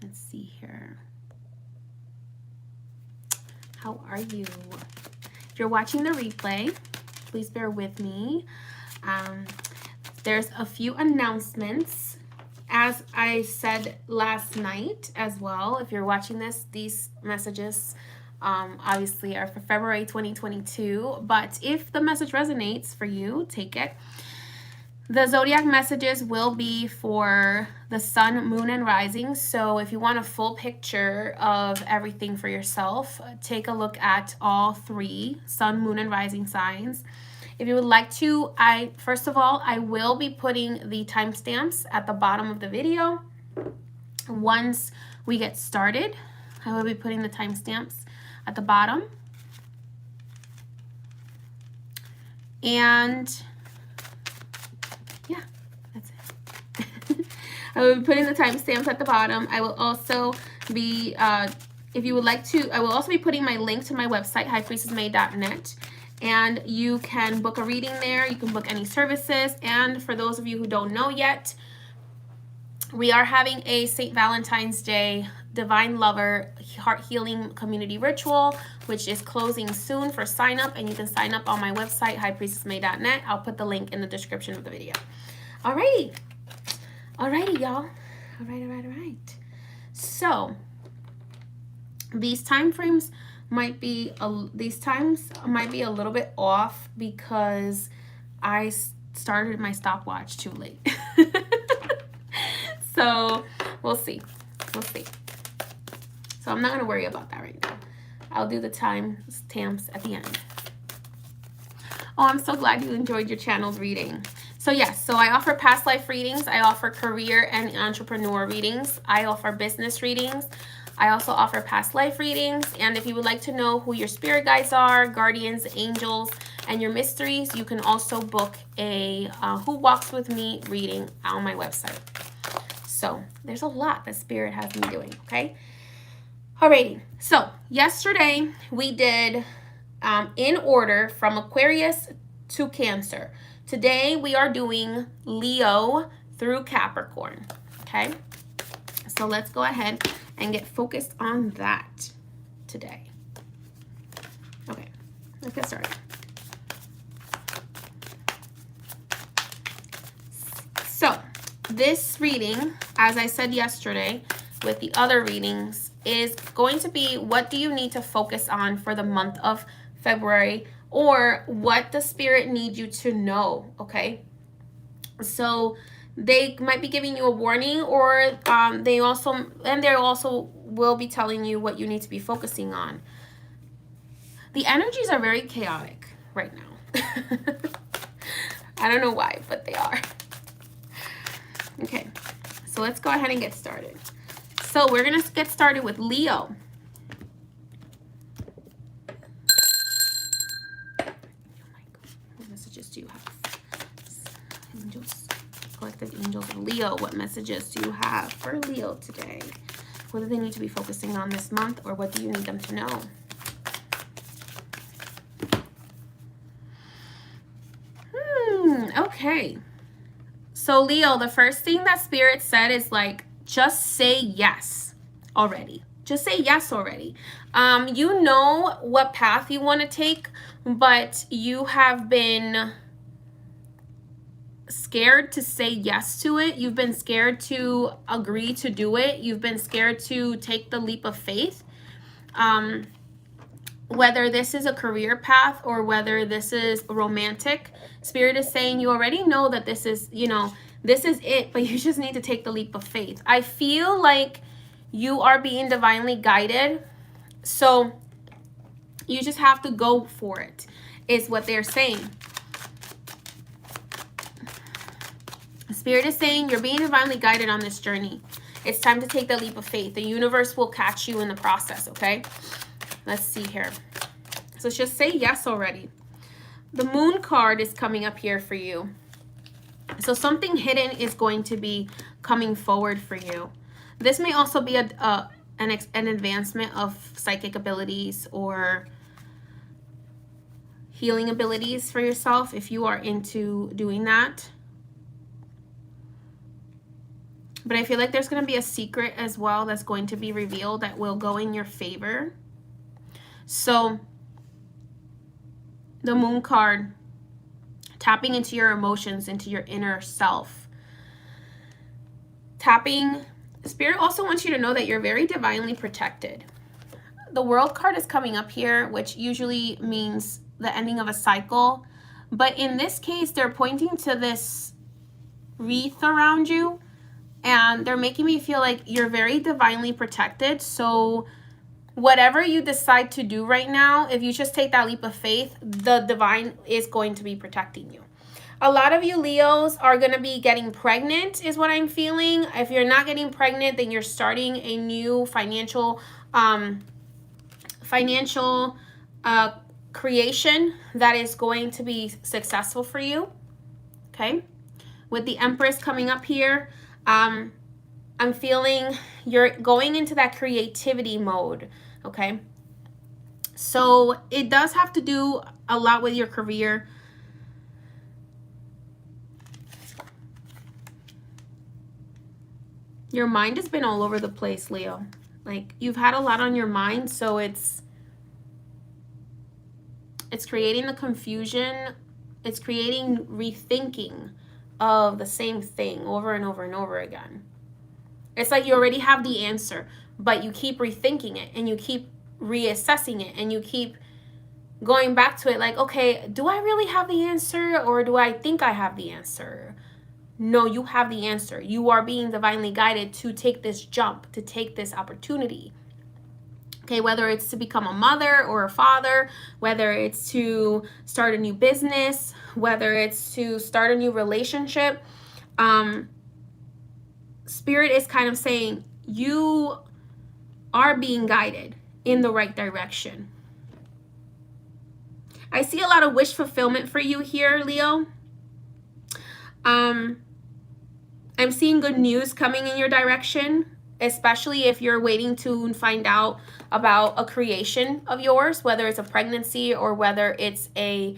Let's see here. How are you? If you're watching the replay, please bear with me. There's a few announcements. As I said last night as well, if you're watching this, these messages obviously are for February 2022. But if the message resonates for you, take it. The Zodiac messages will be for the sun, moon, and rising. So if you want a full picture of everything for yourself, take a look at all three sun, moon, and rising signs. If you would like to, first of all, I will be putting the timestamps at the bottom of the video. Once we get started, I will be putting the timestamps at the bottom. And yeah, that's it. I will be putting the timestamps at the bottom. I will also be, if you would like to, I will also be putting my link to my website, highpriestessmay.net. And you can book a reading there. You can book any services. And for those of you who don't know yet, we are having a St. Valentine's Day Divine Lover Heart Healing Community Ritual, which is closing soon for sign up. And you can sign up on my website, highpriestessmay.net. I'll put the link in the description of the video. Alrighty. Alrighty, y'all. Alright. So, these time frames might be these times might be a little bit off because I started my stopwatch too late. So we'll see. So I'm not going to worry about that right now. I'll do the timestamps at the end. Oh, I'm so glad you enjoyed your channel's reading. So yes, so I offer past life readings. I offer career and entrepreneur readings. I offer business readings. I also offer past life readings. And if you would like to know who your spirit guides are, guardians, angels, and your mysteries, you can also book a Who Walks With Me reading on my website. So there's a lot that spirit has me doing, okay? Alrighty, so yesterday we did in order from Aquarius to Cancer. Today we are doing Leo through Capricorn, okay? So let's go ahead and get focused on that today. Okay, let's get started. So this reading, as I said yesterday with the other readings, is going to be what do you need to focus on for the month of February, or what the spirit needs you to know, okay? So they might be giving you a warning, or they also will be telling you what you need to be focusing on. The energies are very chaotic right now. I don't know why, but they are. Okay, so let's go ahead and get started. So we're going to get started with Leo. What messages do you have? Angels, collective angels of Leo, what messages do you have for Leo today? What do they need to be focusing on this month, or what do you need them to know? Okay. So Leo, the first thing that Spirit said is like, just say yes already. Just say yes already. You know what path you want to take, but you have been scared to say yes to it. You've been scared to agree to do it. You've been scared to take the leap of faith. Whether this is a career path or whether this is romantic, Spirit is saying you already know that this is, this is it, but you just need to take the leap of faith. I feel like you are being divinely guided, so you just have to go for it, is what they're saying. Spirit is saying you're being divinely guided on this journey. It's time to take the leap of faith. The universe will catch you in the process, okay? Let's see here. So just say yes already. The Moon card is coming up here for you. So something hidden is going to be coming forward for you. This may also be an advancement of psychic abilities or healing abilities for yourself if you are into doing that. But I feel like there's going to be a secret as well that's going to be revealed that will go in your favor. So the Moon card, tapping into your emotions, into your inner self. Spirit also wants you to know that you're very divinely protected. The World card is coming up here, which usually means the ending of a cycle. But in this case, they're pointing to this wreath around you, and they're making me feel like you're very divinely protected. So whatever you decide to do right now, if you just take that leap of faith, the divine is going to be protecting you. A lot of you Leos are going to be getting pregnant is what I'm feeling. If you're not getting pregnant, then you're starting a new financial creation that is going to be successful for you. Okay. With the Empress coming up here, I'm feeling you're going into that creativity mode. Okay. So it does have to do a lot with your career. Your mind has been all over the place, Leo. Like, you've had a lot on your mind, so it's creating the confusion. It's creating rethinking of the same thing over and over and over again. It's like you already have the answer, but you keep rethinking it, and you keep reassessing it, and you keep going back to it like, okay, do I really have the answer, or do I think I have the answer? No, you have the answer. You are being divinely guided to take this jump, to take this opportunity. Okay, whether it's to become a mother or a father, whether it's to start a new business, whether it's to start a new relationship, Spirit is kind of saying you are being guided in the right direction. I see a lot of wish fulfillment for you here, Leo. I'm seeing good news coming in your direction, especially if you're waiting to find out about a creation of yours, whether it's a pregnancy or whether it's a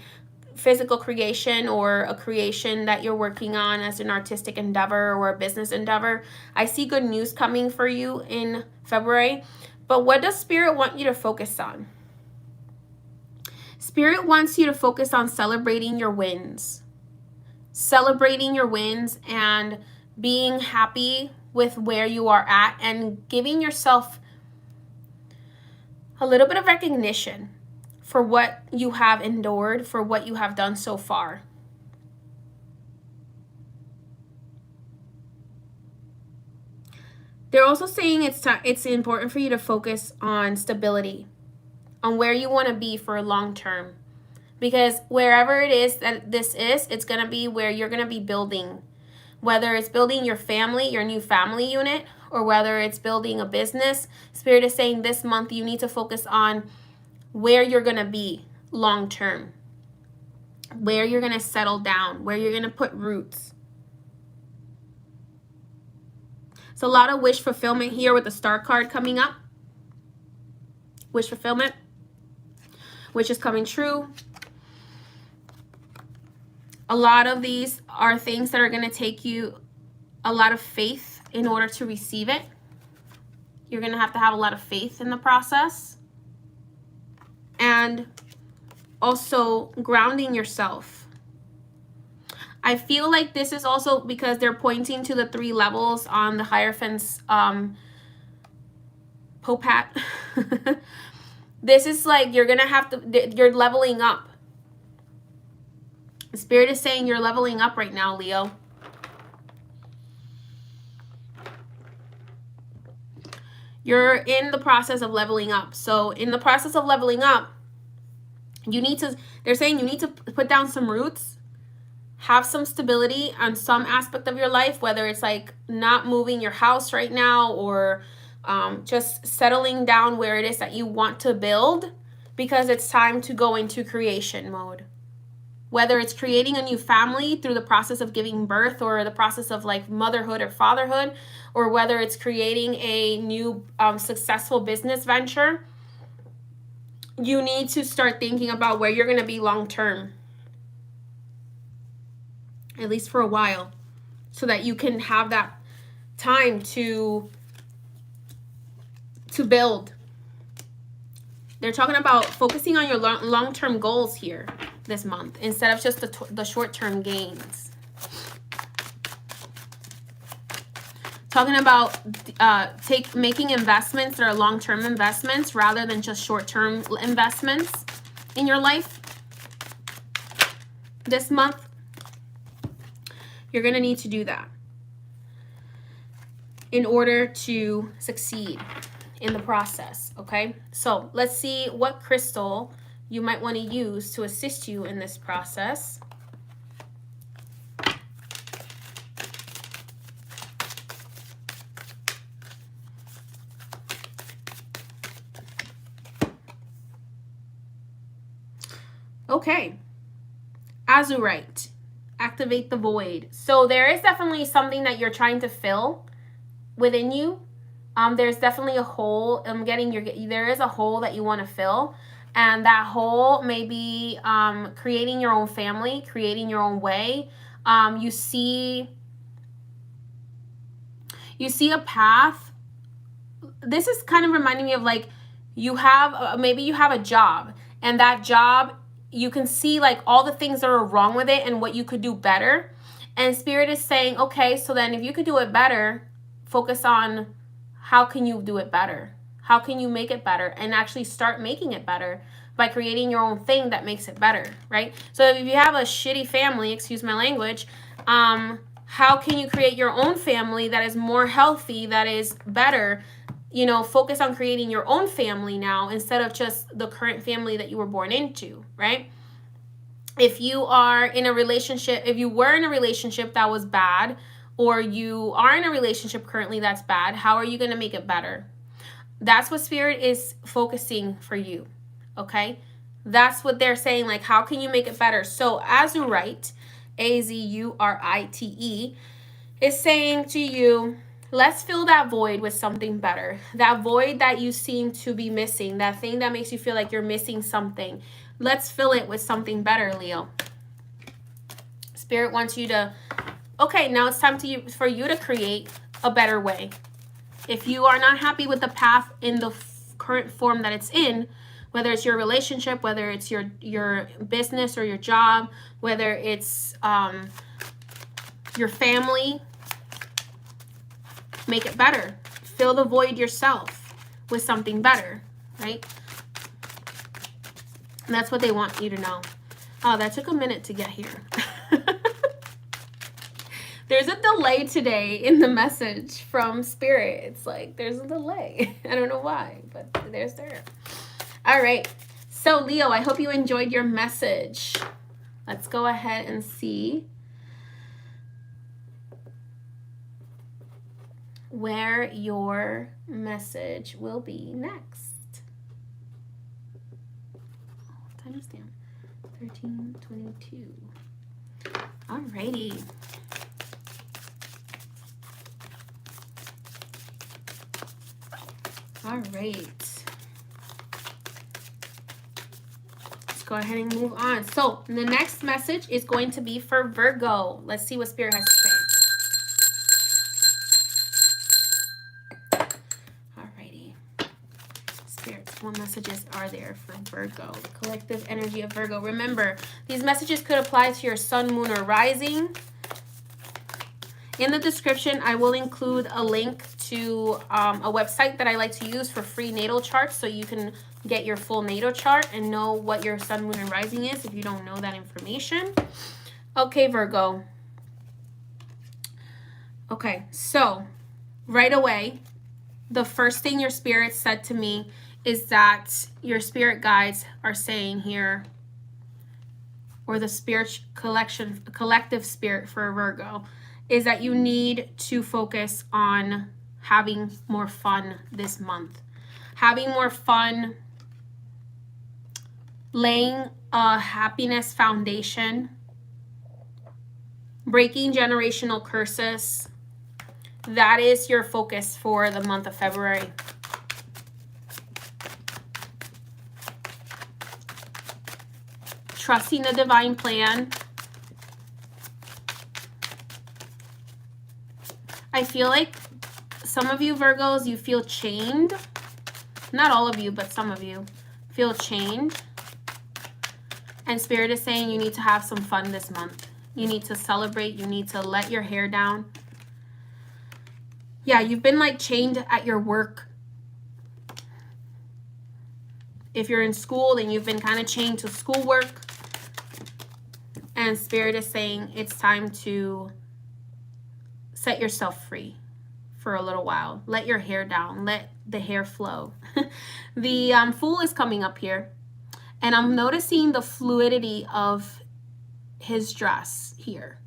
physical creation or a creation that you're working on as an artistic endeavor or a business endeavor. I see good news coming for you in February. But what does Spirit want you to focus on? Spirit wants you to focus on celebrating your wins. Celebrating your wins and being happy with where you are at and giving yourself a little bit of recognition for what you have endured, for what you have done so far. They're also saying it's important for you to focus on stability, on where you want to be for long term. Because wherever it is that this is, it's going to be where you're going to be building. Whether it's building your family, your new family unit, or whether it's building a business, Spirit is saying this month you need to focus on where you're going to be long term, where you're going to settle down, where you're going to put roots. So a lot of wish fulfillment here with the Star card coming up. Wish fulfillment, which is coming true. A lot of these are things that are going to take you a lot of faith in order to receive it. You're going to have a lot of faith in the process. And also grounding yousself. I feel like this is also because they're pointing to the 3 levels on the Hierophant's Popat. This is like you're leveling up. Spirit is saying you're leveling up right now, Leo. You're in the process of leveling up. So in the process of leveling up, they're saying you need to put down some roots, have some stability on some aspect of your life, whether it's like not moving your house right now or just settling down where it is that you want to build, because it's time to go into creation mode. Whether it's creating a new family through the process of giving birth or the process of like motherhood or fatherhood, or whether it's creating a new successful business venture, you need to start thinking about where you're going to be long term, at least for a while, so that you can have that time to build. They're talking about focusing on your long-term goals here this month instead of just the short-term gains. Talking about making investments that are long-term investments rather than just short-term investments in your life this month. You're going to need to do that in order to succeed in the process, okay? So let's see what crystal you might want to use to assist you in this process. Okay, Azurite, activate the void. So there is definitely something that you're trying to fill within you. There's definitely a hole. There is a hole that you want to fill, and that hole may be creating your own family, creating your own way. You see a path. This is kind of reminding me of like maybe you have a job, and that job, you can see like all the things that are wrong with it and what you could do better. And Spirit is saying, okay, so then if you could do it better, focus on how can you do it better? How can you make it better? And actually start making it better by creating your own thing that makes it better, right? So if you have a shitty family, excuse my language, how can you create your own family that is more healthy, that is better? You know, focus on creating your own family now instead of just the current family that you were born into, right? If you are in a relationship, if you were in a relationship that was bad, or you are in a relationship currently that's bad, how are you going to make it better? That's what Spirit is focusing for you, okay? That's what they're saying, like, how can you make it better? So Azurite, Azurite, is saying to you, let's fill that void with something better. That void that you seem to be missing, that thing that makes you feel like you're missing something. Let's fill it with something better, Leo. Spirit wants you to, okay, now it's time for you to create a better way. If you are not happy with the path in the current form that it's in, whether it's your relationship, whether it's your business or your job, whether it's your family, make it better. Fill the void yourself with something better, right? And that's what they want you to know. Oh, that took a minute to get here. There's a delay today in the message from Spirit. It's like there's a delay. I don't know why, but there's there. All right. So, Leo, I hope you enjoyed your message. Let's go ahead and see where your message will be next. Oh, timestamp 13:22. Alrighty. All right. Let's go ahead and move on. So the next message is going to be for Virgo. Let's see what Spirit has to say. Alrighty. Spirit, what messages are there for Virgo? Collective energy of Virgo. Remember, these messages could apply to your sun, moon, or rising. In the description, I will include a link to a website that I like to use for free natal charts, so you can get your full natal chart and know what your sun, moon, and rising is if you don't know that information. Okay, Virgo. Okay, so right away, the first thing your spirit said to me is that your spirit guides are saying here, or the spirit collective spirit for Virgo, is that you need to focus on having more fun this month. Having more fun, laying a happiness foundation, breaking generational curses. That is your focus for the month of February. Trusting the divine plan. I feel like Some of you Virgos, you feel chained. Not all of you, but some of you feel chained. And Spirit is saying you need to have some fun this month. You need to celebrate. You need to let your hair down. Yeah, you've been like chained at your work. If you're in school, then you've been kind of chained to schoolwork. And Spirit is saying it's time to set yourself free for a little while. Let your hair down. Let the hair flow. The Fool is coming up here. And I'm noticing the fluidity of his dress here.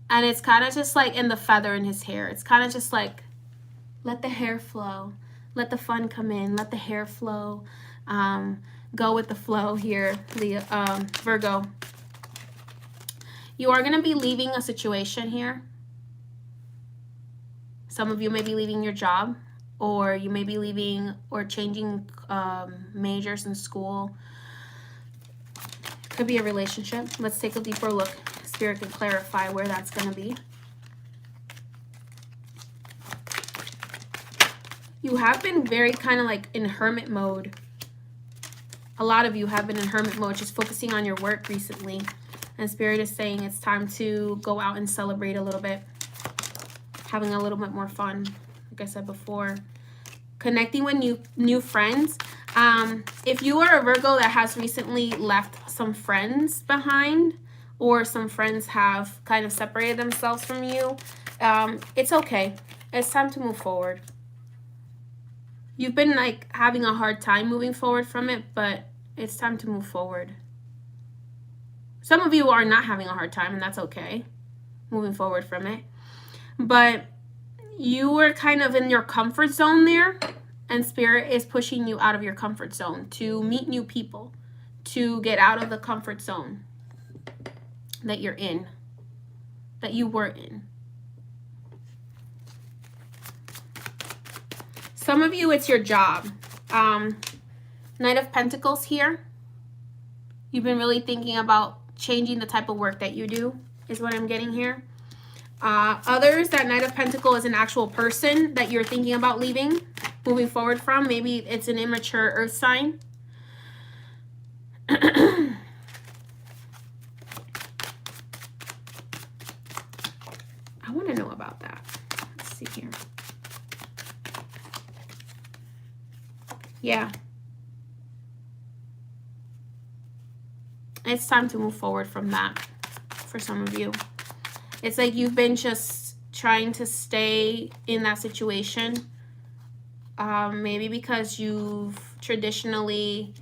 And it's kind of just like in the feather in his hair. It's kind of just like, let the hair flow. Let the fun come in. Let the hair flow. Go with the flow here, Virgo. You are going to be leaving a situation here. Some of you may be leaving your job, or you may be leaving or changing majors in school. Could be a relationship. Let's take a deeper look. Spirit can clarify where that's going to be. You have been very kind of like in hermit mode. A lot of you have been in hermit mode, just focusing on your work recently. And Spirit is saying it's time to go out and celebrate a little bit. Having a little bit more fun, like I said before. Connecting with new friends. If you are a Virgo that has recently left some friends behind, or some friends have kind of separated themselves from you, it's okay. It's time to move forward. You've been like having a hard time moving forward from it, but it's time to move forward. Some of you are not having a hard time, and that's okay, moving forward from it. But you were kind of in your comfort zone there, and Spirit is pushing you out of your comfort zone to meet new people, to get out of the comfort zone that you're in, that you were in. Some of you, it's your job. Knight of Pentacles here. You've been really thinking about changing the type of work that you do, is what I'm getting here. Others, that Knight of Pentacles is an actual person that you're thinking about leaving, moving forward from. Maybe it's an immature earth sign. I want to know about that. Let's see here. Yeah. It's time to move forward from that for some of you. It's like you've been just trying to stay in that situation. Maybe because you've traditionally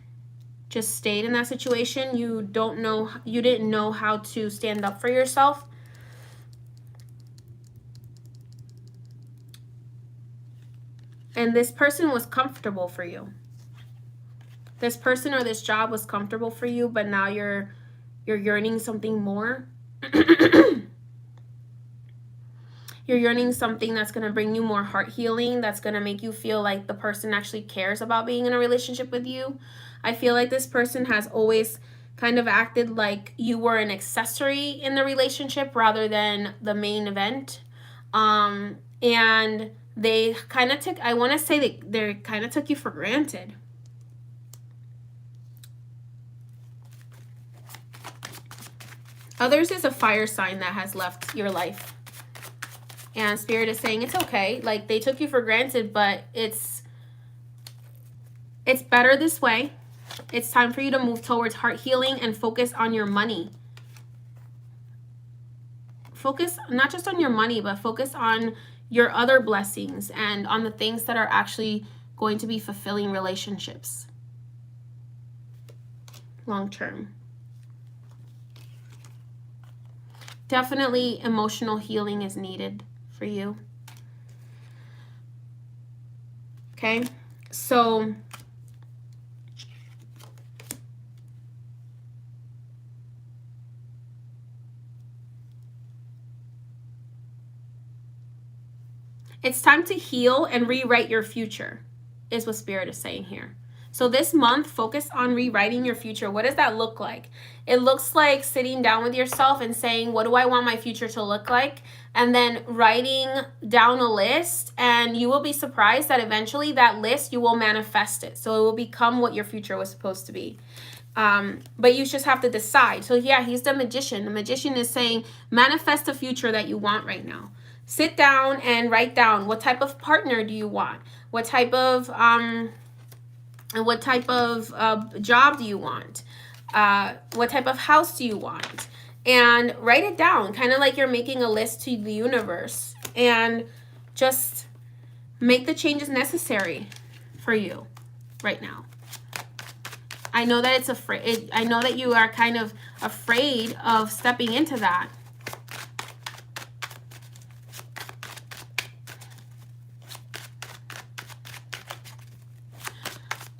just stayed in that situation. You didn't know how to stand up for yourself. And this person was comfortable for you. This person or this job was comfortable for you, but now you're yearning something more. You're yearning something that's going to bring you more heart healing, that's going to make you feel like the person actually cares about being in a relationship with you. I feel like this person has always kind of acted like you were an accessory in the relationship rather than the main event. And they kind of took, I want to say they kind of took you for granted. Others is a fire sign that has left your life. And Spirit is saying it's okay. Like, they took you for granted, but it's better this way. It's time for you to move towards heart healing and focus on your money. Focus not just on your money, but focus on your other blessings and on the things that are actually going to be fulfilling relationships long term. Definitely emotional healing is needed for you. Okay, so it's time to heal and rewrite your future, is what Spirit is saying here. So this month, focus on rewriting your future. What does that look like? It looks like sitting down with yourself and saying, what do I want my future to look like? And then writing down a list, and you will be surprised that eventually that list, you will manifest it. So it will become what your future was supposed to be. But you just have to decide. So yeah, he's the magician. The magician is saying, manifest the future that you want right now. Sit down and write down, what type of partner do you want? What type of job do you want? What type of house do you want? And write it down, kind of like you're making a list to the universe, and just make the changes necessary for you right now. I know that it's afraid. I know that you are kind of afraid of stepping into that.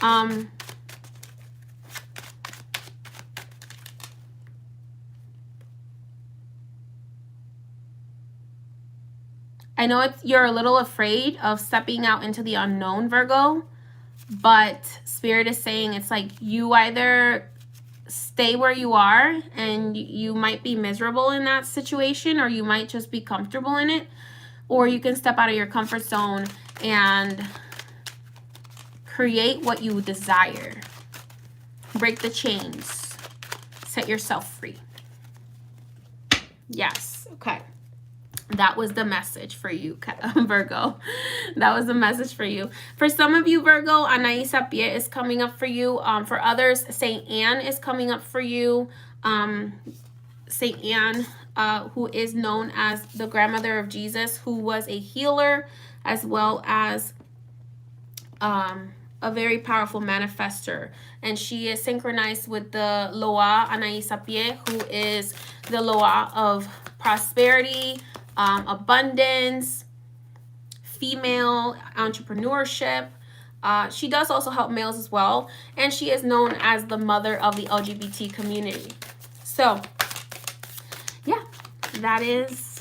I know you're a little afraid of stepping out into the unknown, Virgo, but Spirit is saying it's like you either stay where you are and you might be miserable in that situation, or you might just be comfortable in it, or you can step out of your comfort zone and create what you desire. Break the chains. Set yourself free. Yes. Okay. That was the message for you, Virgo. That was the message for you. For some of you, Virgo, Anaïs Sapie is coming up for you. For others, Saint Anne is coming up for you. Saint Anne, who is known as the grandmother of Jesus, who was a healer as well as a very powerful manifester. And she is synchronized with the Loa Anaïs Sapie, who is the Loa of prosperity, abundance, female entrepreneurship. She does also help males as well. And she is known as the mother of the LGBT community. So, yeah, that is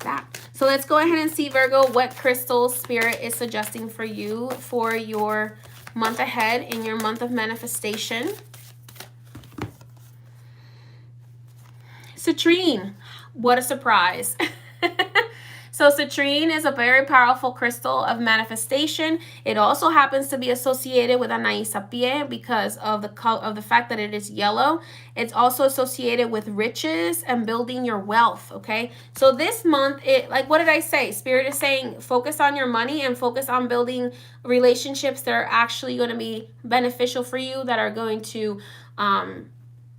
that. So let's go ahead and see, Virgo, what crystal Spirit is suggesting for you for your month ahead in your month of manifestation. Citrine. What a surprise. So citrine is a very powerful crystal of manifestation. It also happens to be associated with Anaïs Sapie because of the fact that it is yellow. It's also associated with riches and building your wealth, okay? So this month, like what did I say? Spirit is saying focus on your money and focus on building relationships that are actually going to be beneficial for you, that are going to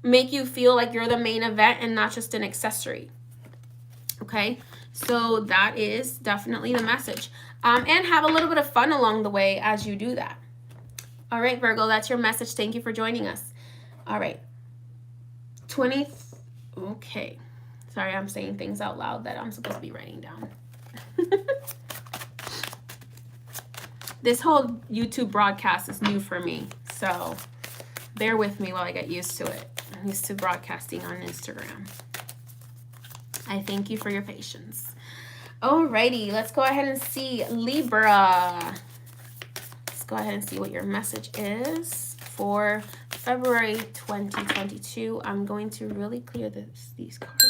make you feel like you're the main event and not just an accessory. Okay, so that is definitely the message. And have a little bit of fun along the way as you do that. All right, Virgo, that's your message. Thank you for joining us. All right. Okay. Sorry, I'm saying things out loud that I'm supposed to be writing down. This whole YouTube broadcast is new for me, so bear with me while I get used to it. I'm used to broadcasting on Instagram. I thank you for your patience. Alrighty, let's go ahead and see Libra. Let's go ahead and see what your message is for February 2022. I'm going to really clear these cards.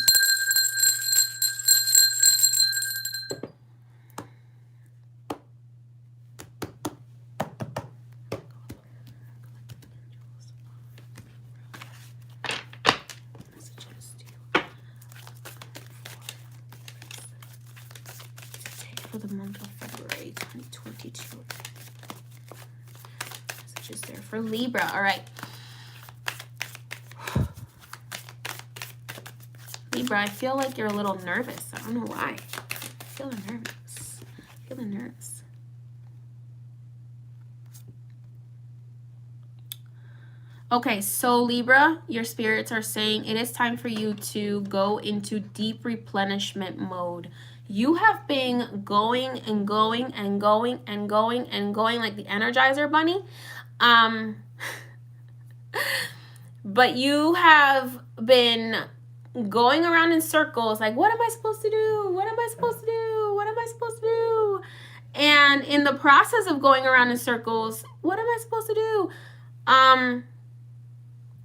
For the month of February 2022. Messages there for Libra. All right. Libra, I feel like you're a little nervous. I don't know why. Feeling nervous. Feeling nervous. Okay, so Libra, your spirits are saying it is time for you to go into deep replenishment mode. You have been going and going and going and going and going like the Energizer Bunny. But you have been going around in circles like, what am I supposed to do? What am I supposed to do? What am I supposed to do? And in the process of going around in circles, what am I supposed to do?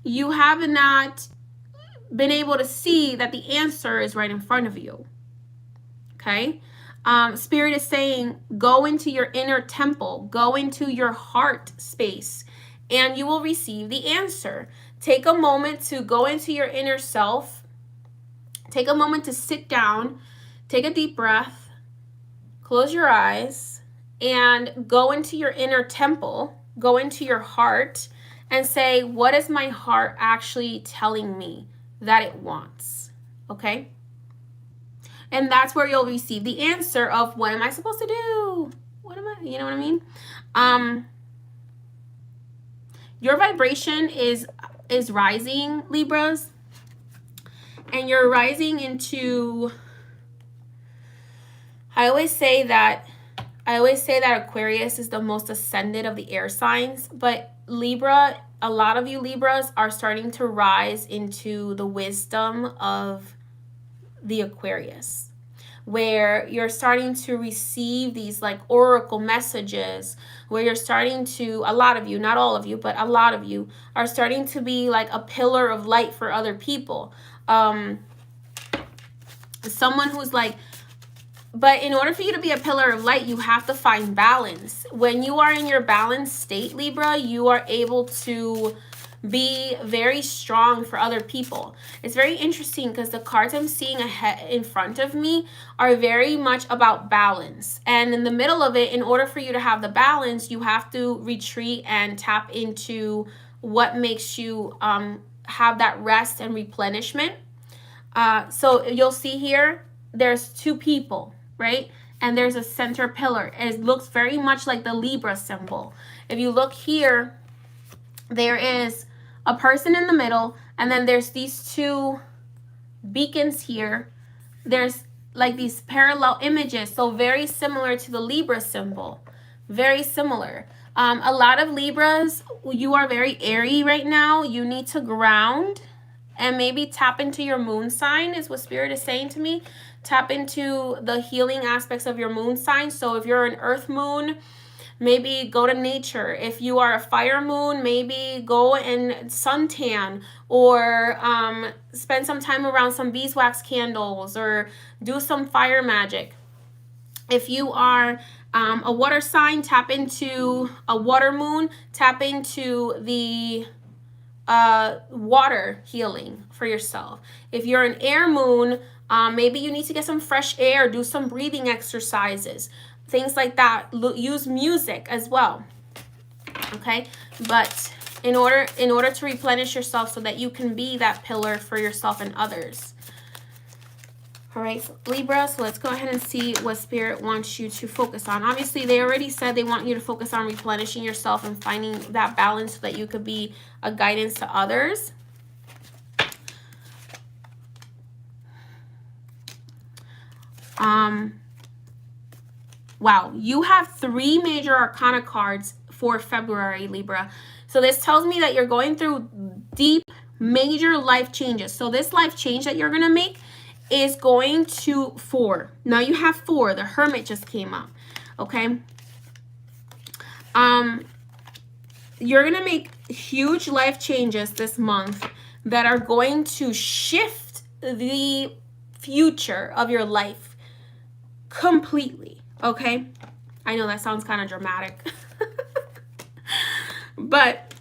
You have not been able to see that the answer is right in front of you. Okay? Spirit is saying, go into your inner temple, go into your heart space, and you will receive the answer. Take a moment to go into your inner self. Take a moment to sit down, take a deep breath, close your eyes, and go into your inner temple, go into your heart, and say, what is my heart actually telling me that it wants? Okay? And that's where you'll receive the answer of, what am I supposed to do? What am I, you know what I mean? Your vibration is rising, Libras. And you're rising into, I always say that Aquarius is the most ascended of the air signs, but Libra, a lot of you Libras are starting to rise into the wisdom of the Aquarius, where you're starting to receive these like oracle messages, where you're starting to, a lot of you, not all of you, but a lot of you are starting to be like a pillar of light for other people. Someone who's like, but in order for you to be a pillar of light, you have to find balance. When you are in your balanced state, Libra, you are able to be very strong for other people. It's very interesting because the cards I'm seeing ahead in front of me are very much about balance. And in the middle of it, in order for you to have the balance, you have to retreat and tap into what makes you have that rest and replenishment. So you'll see here, there's two people, right? And there's a center pillar. It looks very much like the Libra symbol. If you look here, there is a person in the middle, and then there's these two beacons here. There's like these parallel images, so very similar to the Libra symbol. Very similar. A lot of Libras, you are very airy right now. You need to ground and maybe tap into your moon sign is what Spirit is saying to me. Tap into the healing aspects of your moon sign. So if you're an earth moon, maybe go to nature. If you are a fire moon, maybe go and suntan, or spend some time around some beeswax candles, or do some fire magic. If you are a water sign, tap into a water moon, tap into the water healing for yourself. If you're an air moon, maybe you need to get some fresh air, do some breathing exercises, things like that. Use music as well. Okay, but in order to replenish yourself so that you can be that pillar for yourself and others. All right, so Libra, so let's go ahead and see what Spirit wants you to focus on. Obviously, they already said they want you to focus on replenishing yourself and finding that balance so that you could be a guidance to others. Wow, you have 3 major arcana cards for February, Libra. So this tells me that you're going through deep, major life changes. So this life change that you're going to make is going to 4. Now you have 4. The Hermit just came up. Okay. You're going to make huge life changes this month that are going to shift the future of your life completely. Okay. I know that sounds kind of dramatic, but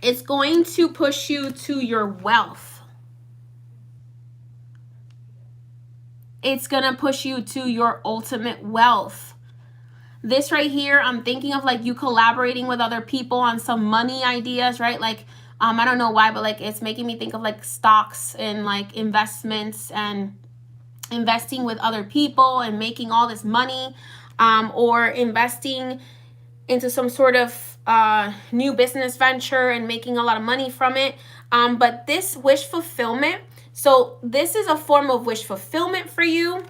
it's going to push you to your wealth. It's going to push you to your ultimate wealth. This right here, I'm thinking of like you collaborating with other people on some money ideas, right? Like, I don't know why, but like it's making me think of like stocks and like investments and investing with other people and making all this money, or investing into some sort of new business venture and making a lot of money from it. But this wish fulfillment, so this is a form of wish fulfillment for you.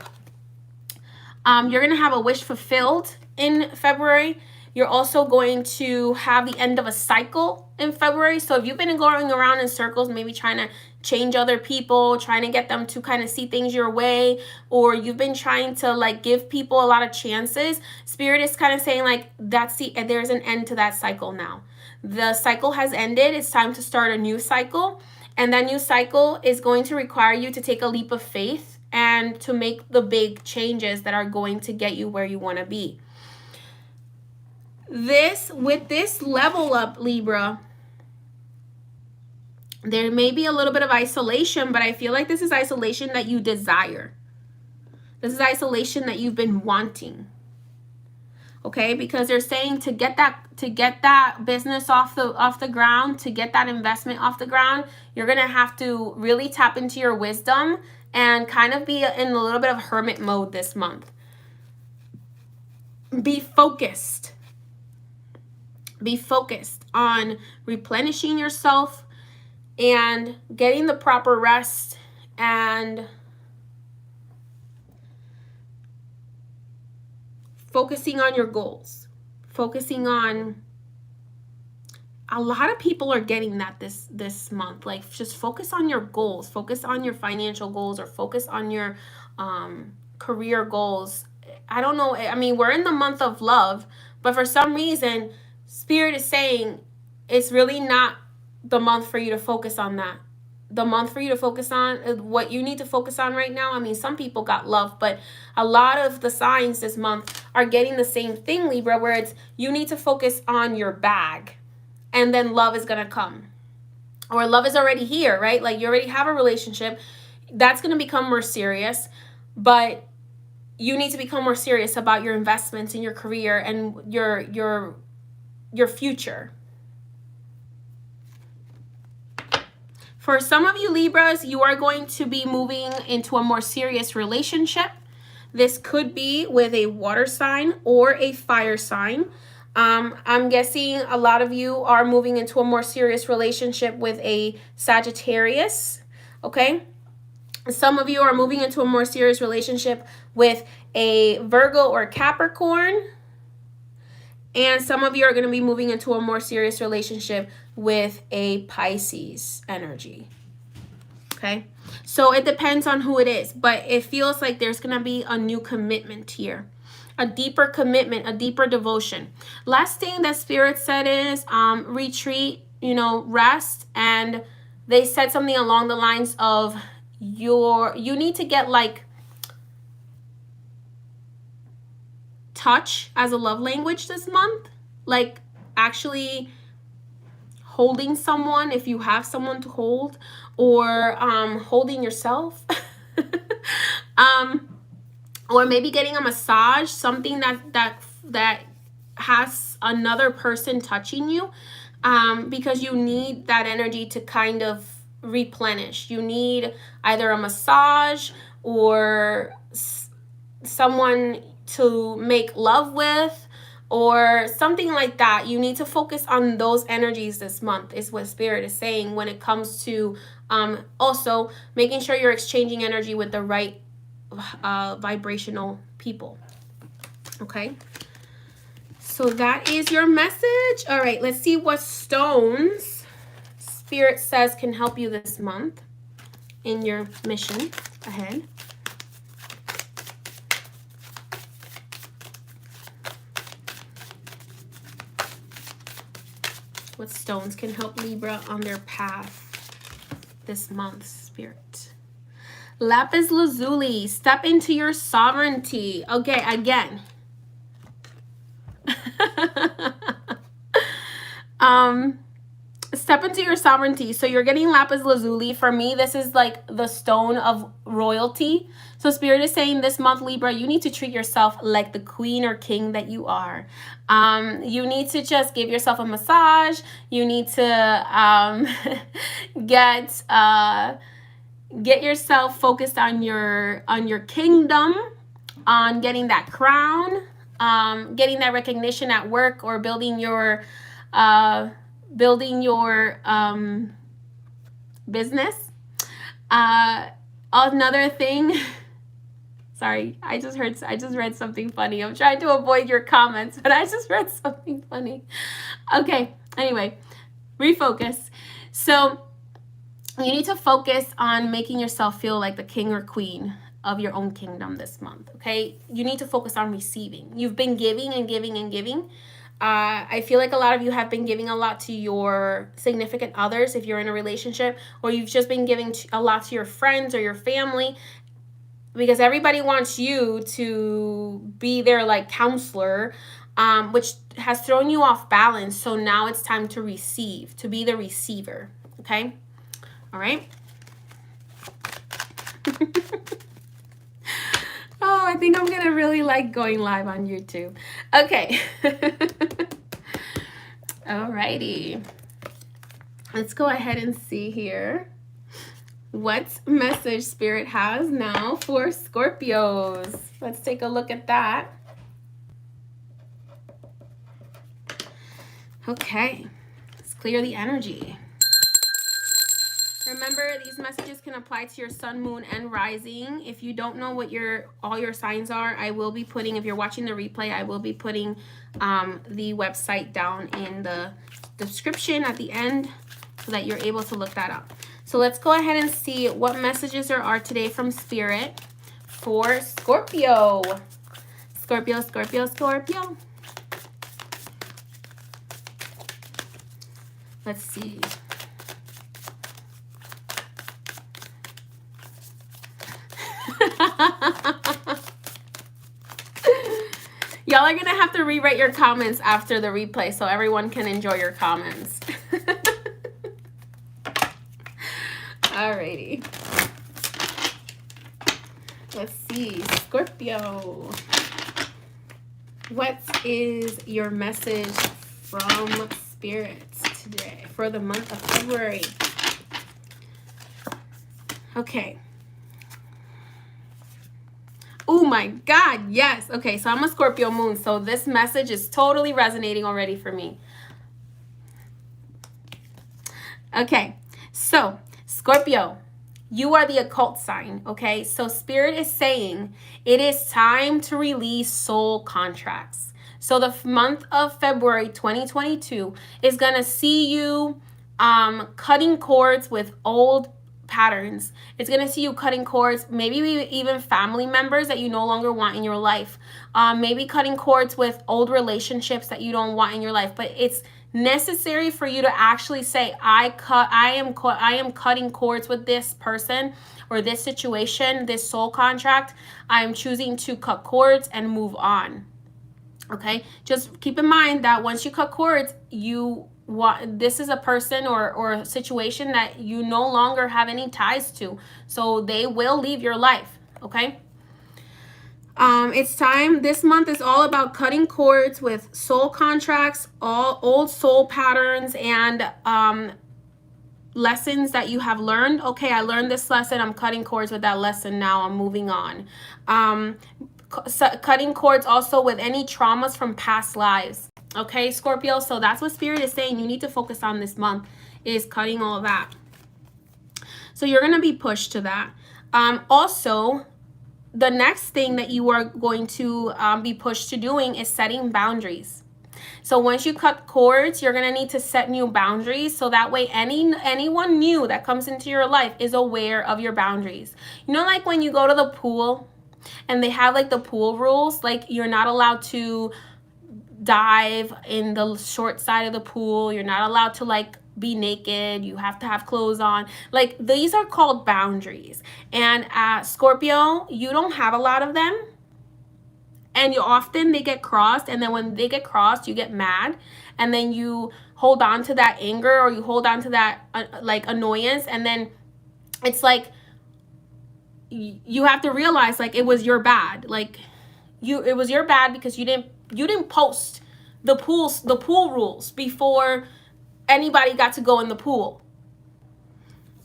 You're going to have a wish fulfilled in February You're also going to have the end of a cycle in February. So if you've been going around in circles, maybe trying to change other people, trying to get them to kind of see things your way, or you've been trying to like give people a lot of chances, Spirit is kind of saying like there's an end to that cycle now. The cycle has ended. It's time to start a new cycle. And that new cycle is going to require you to take a leap of faith and to make the big changes that are going to get you where you want to be. With this level up, Libra, there may be a little bit of isolation, but I feel like this is isolation that you desire. This is isolation that you've been wanting. Okay, because they're saying to get that business off the ground, to get that investment off the ground, you're gonna have to really tap into your wisdom and kind of be in a little bit of hermit mode this month. Be focused. Be focused on replenishing yourself and getting the proper rest and focusing on your goals. Focusing on, a lot of people are getting that this month. Like, just focus on your goals. Focus on your financial goals, or focus on your career goals. I don't know. I mean, we're in the month of love, but for some reason, Spirit is saying it's really not the month for you to focus on that. The month for you to focus on what you need to focus on right now. I mean, some people got love, but a lot of the signs this month are getting the same thing, Libra, where it's you need to focus on your bag, and then love is going to come. Or love is already here, right? Like, you already have a relationship. That's going to become more serious, but you need to become more serious about your investments in your career and your future. For some of you Libras, you are going to be moving into a more serious relationship. This could be with a water sign or a fire sign. I'm guessing a lot of you are moving into a more serious relationship with a Sagittarius, okay? Some of you are moving into a more serious relationship with a Virgo or Capricorn. And some of you are going to be moving into a more serious relationship with a Pisces energy. Okay? So it depends on who it is. But it feels like there's going to be a new commitment here. A deeper commitment, a deeper devotion. Last thing that Spirit said is retreat, rest. And they said something along the lines of you need to get like touch as a love language this month, like actually holding someone if you have someone to hold, or holding yourself, or maybe getting a massage, something that has another person touching you, because you need that energy to kind of replenish. You need either a massage or someone to make love with, or something like that. You need to focus on those energies this month, is what Spirit is saying, when it comes to also making sure you're exchanging energy with the right vibrational people. Okay, so that is your message. All right, let's see what stones Spirit says can help you this month in your mission ahead. What stones can help Libra on their path this month, Spirit? Lapis Lazuli, step into your sovereignty. Okay, again. Step into your sovereignty. So you're getting Lapis Lazuli. For me, this is like the stone of royalty. So Spirit is saying this month, Libra, you need to treat yourself like the queen or king that you are. You need to just give yourself a massage. You need to get yourself focused on your kingdom, on getting that crown, getting that recognition at work, or building your business. Another thing, Sorry, I just read something funny. I'm trying to avoid your comments, but I just read something funny. Okay, anyway, refocus. So you need to focus on making yourself feel like the king or queen of your own kingdom this month, okay? You need to focus on receiving. You've been giving and giving and giving. I feel like a lot of you have been giving a lot to your significant others if you're in a relationship, or you've just been giving a lot to your friends or your family, because everybody wants you to be their like counselor, which has thrown you off balance. So now it's time to receive, to be the receiver, okay? All right. Oh, I think I'm going to really like going live on YouTube. Okay. Alrighty. Let's go ahead and see here what message Spirit has now for Scorpios. Let's take a look at that. Okay. Let's clear the energy. Remember, these messages can apply to your sun, moon, and rising. If you don't know what all your signs are, I will be putting, if you're watching the replay, I will be putting the website down in the description at the end so that you're able to look that up. So let's go ahead and see what messages there are today from Spirit for Scorpio. Scorpio, Scorpio, Scorpio. Let's see. Y'all are gonna have to rewrite your comments after the replay so everyone can enjoy your comments. Alrighty. Let's see, Scorpio. What is your message from Spirit today for the month of February? Okay. Oh my God, yes. Okay, so I'm a Scorpio moon, so this message is totally resonating already for me. Okay, so Scorpio, you are the occult sign, okay? So Spirit is saying it is time to release soul contracts. So the month of February 2022 is going to see you cutting cords with old patterns. It's going to see you cutting cords, maybe even family members that you no longer want in your life. Maybe cutting cords with old relationships that you don't want in your life. But it's necessary for you to actually say, I am cutting cords with this person or this situation, this soul contract. I am choosing to cut cords and move on. Okay? Just keep in mind that once you cut cords, this is a person or a situation that you no longer have any ties to. So they will leave your life, okay? It's time. This month is all about cutting cords with soul contracts, all old soul patterns, and lessons that you have learned. Okay, I learned this lesson. I'm cutting cords with that lesson now. I'm moving on. Cutting cords also with any traumas from past lives. Okay, Scorpio, so that's what Spirit is saying you need to focus on this month, is cutting all of that. So you're going to be pushed to that. Also, the next thing that you are going to be pushed to doing is setting boundaries. So once you cut cords, you're going to need to set new boundaries, so that way anyone new that comes into your life is aware of your boundaries. You know, like when you go to the pool and they have like the pool rules, like you're not allowed to dive in the short side of the pool, you're not allowed to like be naked, you have to have clothes on. Like these are called boundaries. And Scorpio, you don't have a lot of them, and often they get crossed, and then when they get crossed you get mad, and then you hold on to that anger, or you hold on to that like annoyance, and then it's like you have to realize like it was your bad. Like it was your bad because you didn't post the pool rules before anybody got to go in the pool.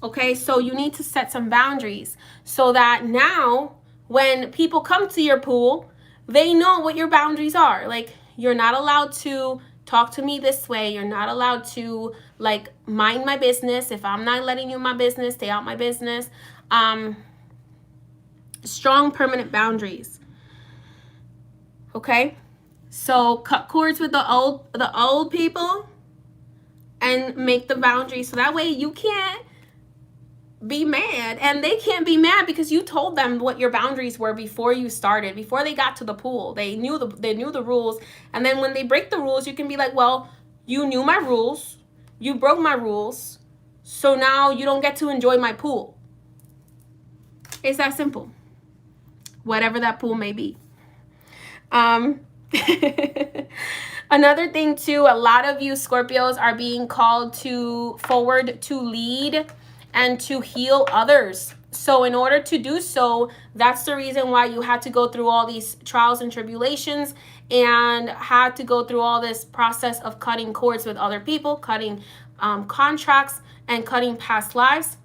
Okay, so you need to set some boundaries so that now when people come to your pool, they know what your boundaries are. Like, you're not allowed to talk to me this way. You're not allowed to like mind my business. If I'm not letting you in my business, stay out my business. Strong permanent boundaries. Okay? So cut cords with the old people and make the boundaries so that way you can't be mad and they can't be mad because you told them what your boundaries were before you started, before they got to the pool. They knew the rules, and then when they break the rules, you can be like, well, you knew my rules, you broke my rules, so now you don't get to enjoy my pool. It's that simple. Whatever that pool may be. Another thing too, a lot of you Scorpios are being called forward to lead and to heal others. So in order to do so, that's the reason why you had to go through all these trials and tribulations and had to go through all this process of cutting cords with other people, cutting contracts, and cutting past lives.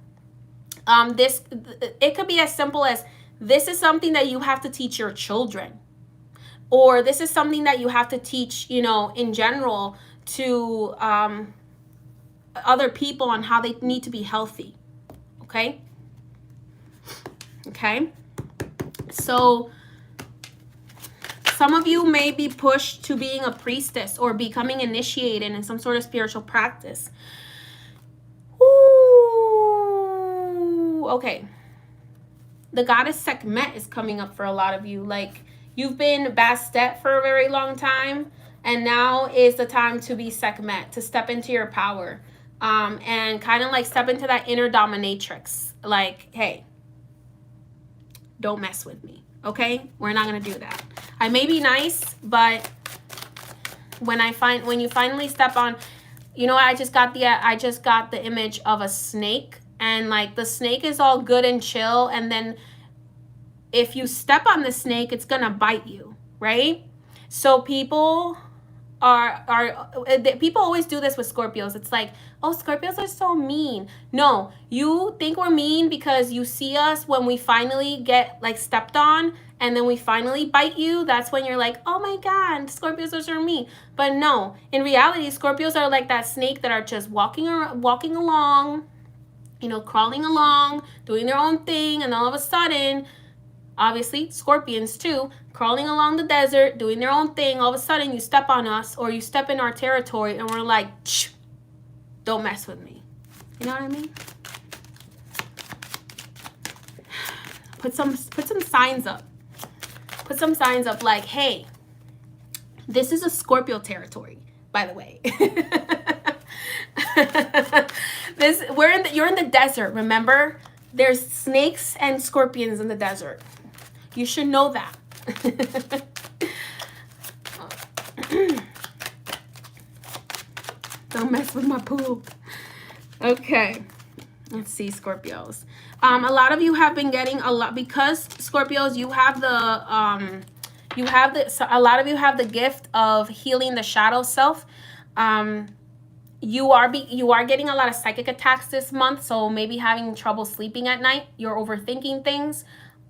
It could be as simple as, this is something that you have to teach your children, or this is something that you have to teach, in general, to other people on how they need to be healthy. Okay, so some of you may be pushed to being a priestess or becoming initiated in some sort of spiritual practice. Ooh, okay. The goddess Sekhmet is coming up for a lot of you. Like, you've been Bastet for a very long time, and now is the time to be Sekhmet, to step into your power, and kind of like step into that inner dominatrix. Like, hey, don't mess with me, okay? We're not gonna do that. I may be nice, but when you finally step on, I just got the image of a snake, and like the snake is all good and chill, and then if you step on the snake, it's gonna bite you, right? So people always do this with Scorpios. It's like, oh, Scorpios are so mean. No, you think we're mean because you see us when we finally get like stepped on, and then we finally bite you. That's when you're like, oh my God, Scorpios are so mean. But no, in reality, Scorpios are like that snake that are just walking along, crawling along, doing their own thing, and all of a sudden, obviously, scorpions too, crawling along the desert, doing their own thing. All of a sudden, you step on us, or you step in our territory, and we're like, shh, don't mess with me. You know what I mean? Put some signs up. Put some signs up like, hey, this is a Scorpio territory, by the way. You're in the desert, remember? There's snakes and scorpions in the desert. You should know that. Don't mess with my pool. Okay. Let's see, Scorpios. A lot of you have been getting a lot, because Scorpios, a lot of you have the gift of healing the shadow self. You are getting a lot of psychic attacks this month, so maybe having trouble sleeping at night. You're overthinking things.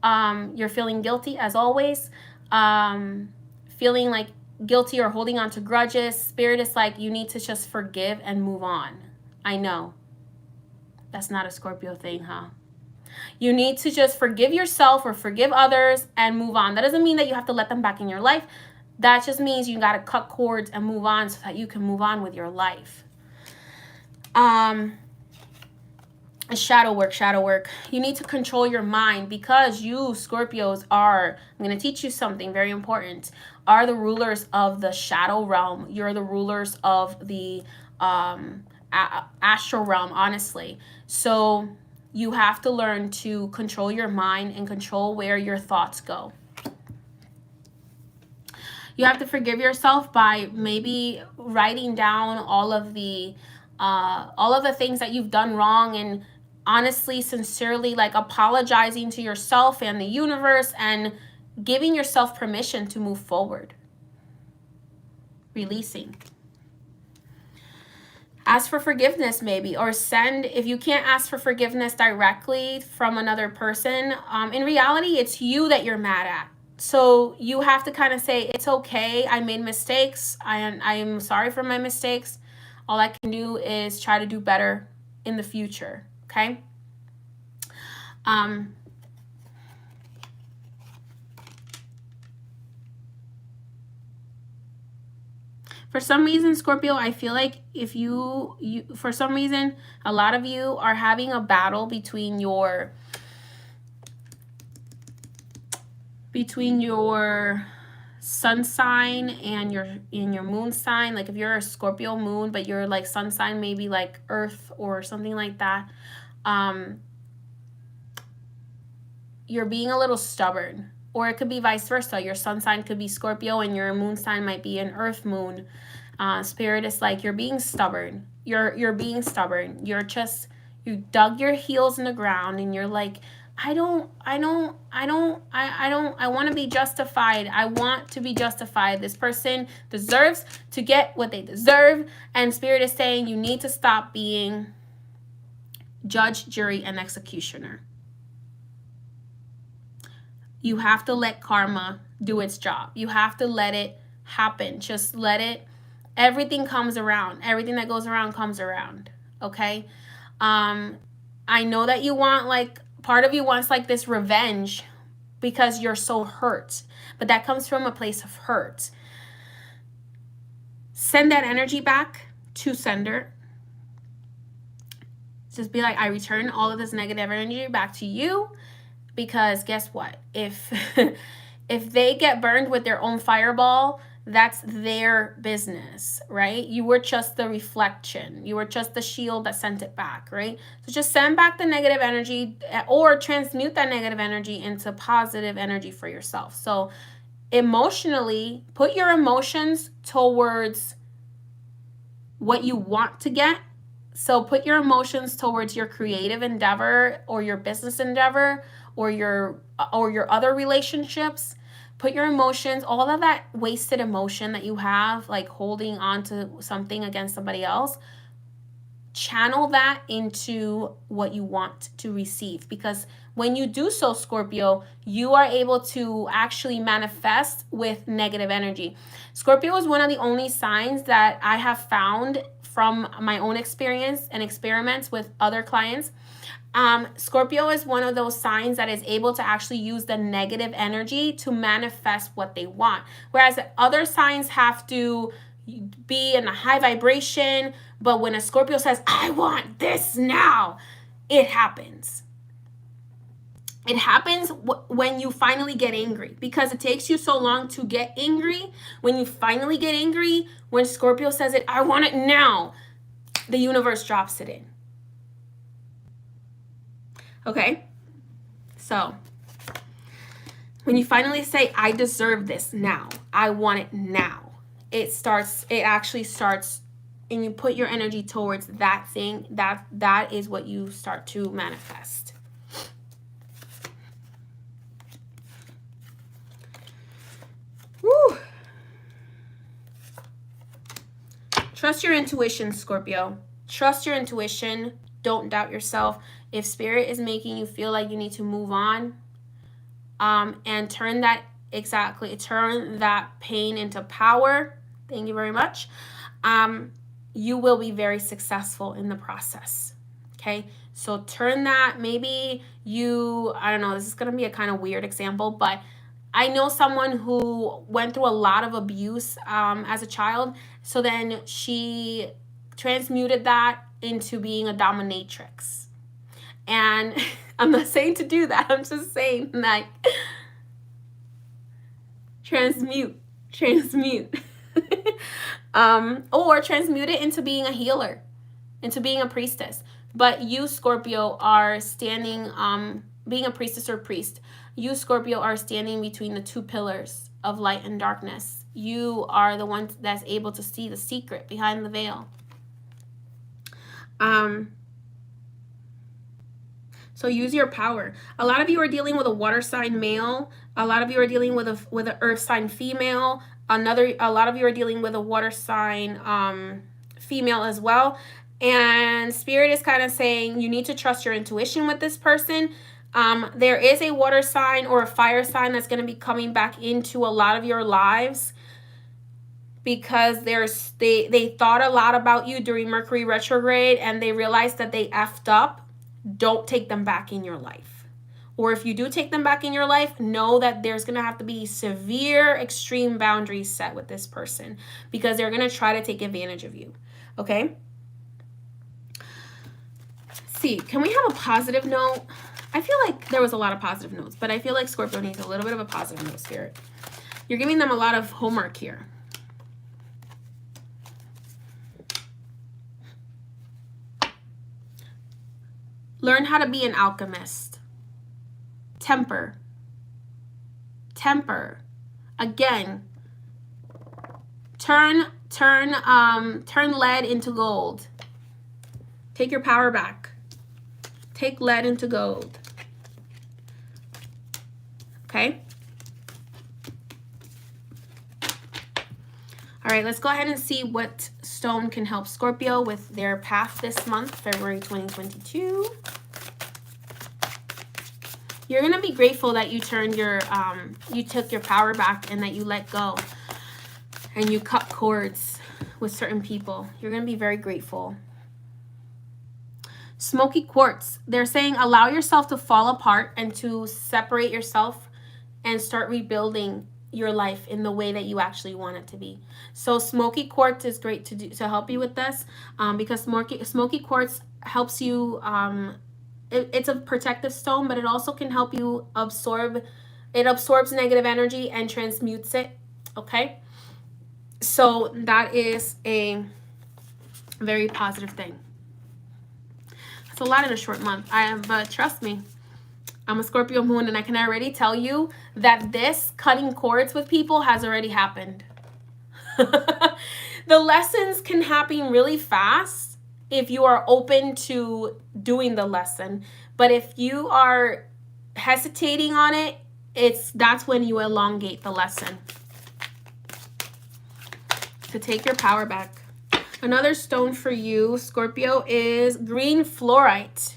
You're feeling guilty as always. Feeling like guilty or holding on to grudges. Spirit is like, you need to just forgive and move on. I know. That's not a Scorpio thing, huh? You need to just forgive yourself or forgive others and move on. That doesn't mean that you have to let them back in your life. That just means you got to cut cords and move on so that you can move on with your life. Shadow work. You need to control your mind, because you Scorpios are, I'm going to teach you something very important, are the rulers of the shadow realm. You're the rulers of the astral realm, honestly. So you have to learn to control your mind and control where your thoughts go. You have to forgive yourself by maybe writing down all of the things that you've done wrong, and honestly, sincerely, like apologizing to yourself and the universe and giving yourself permission to move forward. Releasing. Ask for forgiveness maybe, or if you can't ask for forgiveness directly from another person, in reality, it's you that you're mad at. So you have to kind of say, it's okay, I made mistakes, I am sorry for my mistakes. All I can do is try to do better in the future, okay? For some reason, Scorpio, I feel like if you for some reason, a lot of you are having a battle between your sun sign and your moon sign. Like if you're a Scorpio moon, but your like sun sign maybe like Earth or something like that. You're being a little stubborn. Or it could be vice versa. Your sun sign could be Scorpio and your moon sign might be an Earth moon. Spirit is like, you're being stubborn. You're being stubborn. You dug your heels in the ground and you're like, I want to be justified. I want to be justified. This person deserves to get what they deserve. And Spirit is saying you need to stop being judge, jury, and executioner. You have to let karma do its job. You have to let it happen. Just let it. Everything comes around. Everything that goes around comes around. Okay? I know that you want, like, part of you wants, like, this revenge because you're so hurt. But that comes from a place of hurt. Send that energy back to sender. Just be like, I return all of this negative energy back to you. Because guess what? If they get burned with their own fireball, that's their business, right? You were just the reflection. You were just the shield that sent it back, right? So just send back the negative energy or transmute that negative energy into positive energy for yourself. So emotionally, put your emotions towards what you want to get. So put your emotions towards your creative endeavor or your business endeavor or your other relationships. Put your emotions, all of that wasted emotion that you have, like holding on to something against somebody else, channel that into what you want to receive. Because when you do so, Scorpio, you are able to actually manifest with negative energy. Scorpio is one of the only signs that I have found from my own experience and experiments with other clients. Scorpio is one of those signs that is able to actually use the negative energy to manifest what they want. Whereas other signs have to be in a high vibration, but when a Scorpio says, I want this now, it happens. It happens when you finally get angry, because it takes you so long to get angry. When you finally get angry, when Scorpio says it, I want it now, the universe drops it in. Okay? So, when you finally say, I deserve this now, I want it now, it actually starts, and you put your energy towards that thing, that is what you start to manifest. Woo! Trust your intuition, Scorpio. Trust your intuition. Don't doubt yourself. If Spirit is making you feel like you need to move on, and turn that pain into power, thank you very much, you will be very successful in the process. Okay? So turn that, maybe I don't know, this is going to be a kind of weird example, but I know someone who went through a lot of abuse as a child. So then she transmuted that into being a dominatrix. And I'm not saying to do that. I'm just saying, like, transmute. Or transmute it into being a healer, into being a priestess. But you, Scorpio, are standing, being a priestess or priest, you, Scorpio, are standing between the two pillars of light and darkness. You are the one that's able to see the secret behind the veil. So use your power. A lot of you are dealing with a water sign male. A lot of you are dealing with an earth sign female. A lot of you are dealing with a water sign female as well. And Spirit is kind of saying you need to trust your intuition with this person. There is a water sign or a fire sign that's going to be coming back into a lot of your lives, because they thought a lot about you during Mercury retrograde and they realized that they effed up. Don't take them back in your life. or if you do take them back in your life, know that there's going to have to be severe, extreme boundaries set with this person because they're going to try to take advantage of you. Okay? See, can we have a positive note? I feel like there was a lot of positive notes, but I feel like Scorpio needs a little bit of a positive note, Spirit. You're giving them a lot of homework here. Learn how to be an alchemist. Temper. Temper. Again, turn lead into gold. Take your power back. Take lead into gold. Okay? All right, let's go ahead and see what stone can help Scorpio with their path this month, February 2022. You're going to be grateful that you turned your, you took your power back and that you let go and you cut cords with certain people. You're going to be very grateful. Smoky quartz. They're saying allow yourself to fall apart and to separate yourself and start rebuilding your life in the way that you actually want it to be. So smoky quartz is great to help you with this because smoky quartz helps you, it's a protective stone, but it also can help you absorb, it absorbs negative energy and transmutes it, okay? So that is a very positive thing. It's a lot in a short month, but trust me, I'm a Scorpio moon and I can already tell you that this cutting cords with people has already happened. The lessons can happen really fast if you are open to doing the lesson. But if you are hesitating on it, that's when you elongate the lesson. To take your power back. Another stone for you, Scorpio, is green fluorite.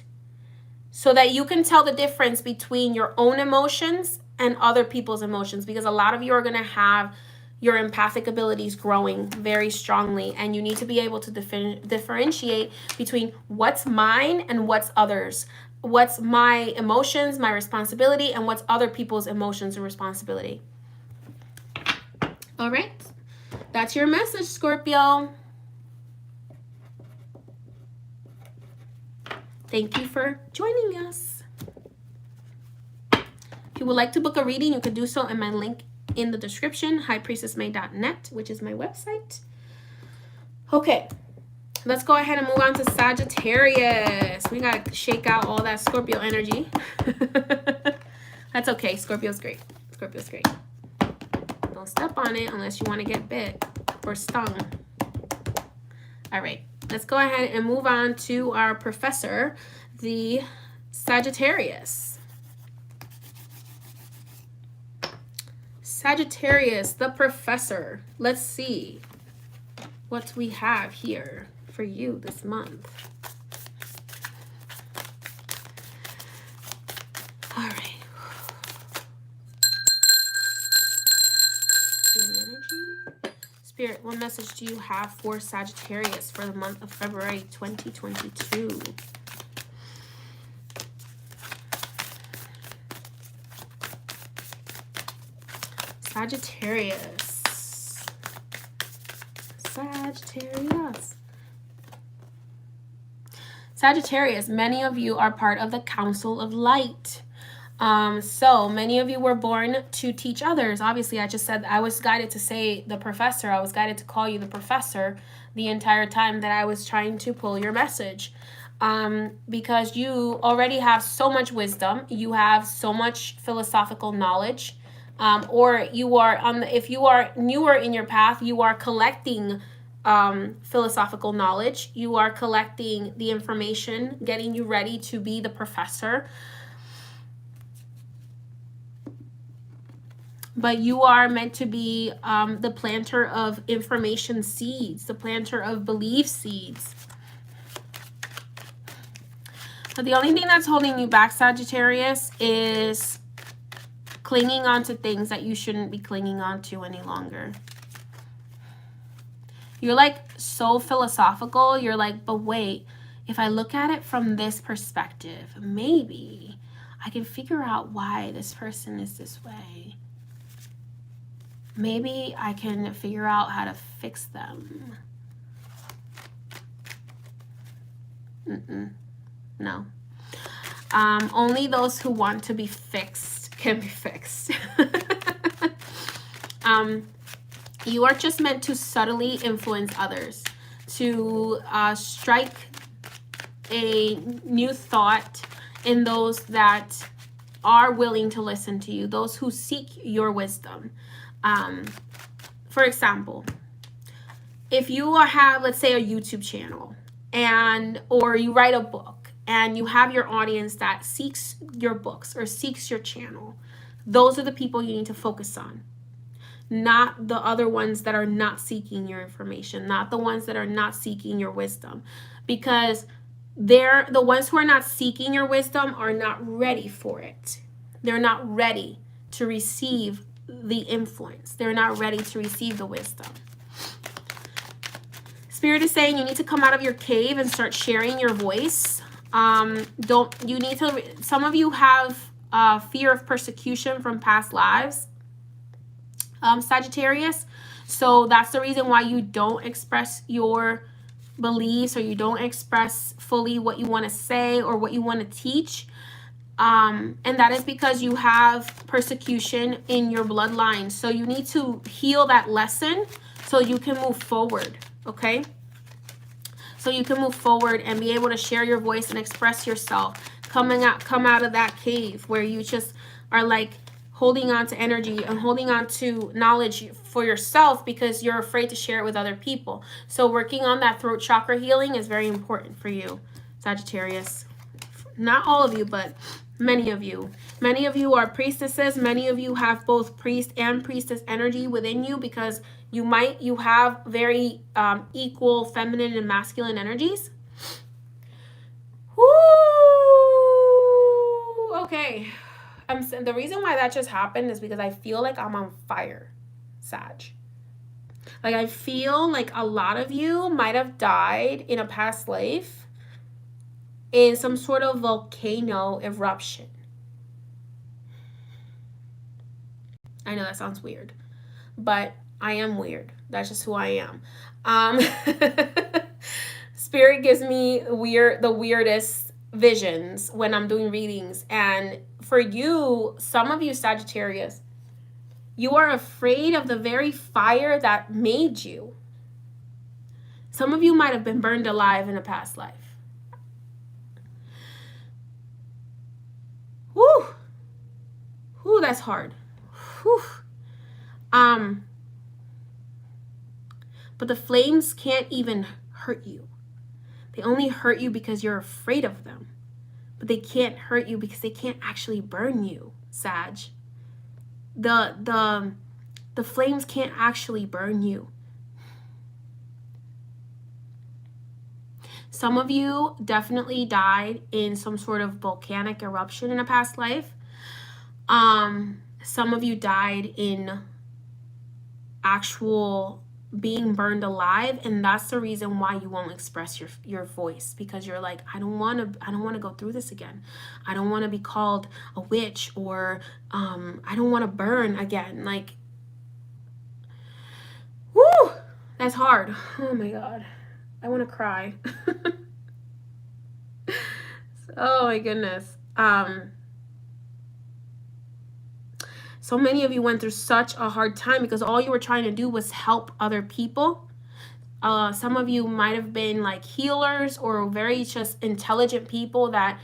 So that you can tell the difference between your own emotions and other people's emotions. Because a lot of you are going to have your empathic abilities growing very strongly. And you need to be able to differentiate between what's mine and what's others. What's my emotions, my responsibility, and what's other people's emotions and responsibility. All right. That's your message, Scorpio. Thank you for joining us. If you would like to book a reading, you can do so in my link in the description, highpriestessmay.net, which is my website. Okay, let's go ahead and move on to Sagittarius. We got to shake out all that Scorpio energy. That's okay. Scorpio's great. Scorpio's great. Don't step on it unless you want to get bit or stung. All right. Let's go ahead and move on to our professor, the Sagittarius. Sagittarius, the professor. Let's see what we have here for you this month. All right. Spirit, what message do you have for Sagittarius for the month of February 2022? Sagittarius. Sagittarius. Sagittarius, many of you are part of the Council of Light. So many of you were born to teach others. Obviously, I just said I was guided to say the professor. I was guided to call you the professor the entire time that I was trying to pull your message. Because you already have so much wisdom. You have so much philosophical knowledge. Or you are if you are newer in your path, you are collecting philosophical knowledge. You are collecting the information, getting you ready to be the professor. But you are meant to be the planter of information seeds, the planter of belief seeds. But the only thing that's holding you back, Sagittarius, is clinging on to things that you shouldn't be clinging on to any longer. You're like so philosophical. You're like, but wait, if I look at it from this perspective, maybe I can figure out why this person is this way. Maybe I can figure out how to fix them. No. Only those who want to be fixed can be fixed. You are just meant to subtly influence others, to strike a new thought in those that are willing to listen to you, those who seek your wisdom. For example, if you have, let's say, a YouTube channel, or you write a book and you have your audience that seeks your books or seeks your channel, those are the people you need to focus on. Not the other ones that are not seeking your information, not the ones that are not seeking your wisdom, because the ones who are not seeking your wisdom are not ready for it. They're not ready to receive the influence. They're not ready to receive the wisdom. Spirit is saying you need to come out of your cave and start sharing your voice. Some of you have fear of persecution from past lives. Sagittarius. So that's the reason why you don't express your beliefs, or you don't express fully what you want to say or what you want to teach. And that is because you have persecution in your bloodline. So you need to heal that lesson so you can move forward, okay? So you can move forward and be able to share your voice and express yourself. Come out of that cave where you just are like holding on to energy and holding on to knowledge for yourself because you're afraid to share it with other people. So working on that throat chakra healing is very important for you, Sagittarius. Not all of you, but many of you. Many of you are priestesses. Many of you have both priest and priestess energy within you because you have very equal feminine and masculine energies. Woo! Okay. The reason why that just happened is because I feel like I'm on fire, Sag. Like I feel like a lot of you might have died in a past life in some sort of volcano eruption. I know that sounds weird, but I am weird. That's just who I am. Spirit gives me the weirdest visions when I'm doing readings. And for you, some of you Sagittarius, you are afraid of the very fire that made you. Some of you might have been burned alive in a past life. Whew. Whew, that's hard. Whew. But the flames can't even hurt you. They only hurt you because you're afraid of them. But they can't hurt you because they can't actually burn you, Sag. The flames can't actually burn you. Some of you definitely died in some sort of volcanic eruption in a past life. Some of you died in actual being burned alive, and that's the reason why you won't express your voice, because you're like, I don't want to go through this again. I don't want to be called a witch, or I don't want to burn again. Like, whoo, that's hard. Oh my god, I want to cry. Oh my goodness. So many of you went through such a hard time because all you were trying to do was help other people. Some of you might have been like healers or very just intelligent people that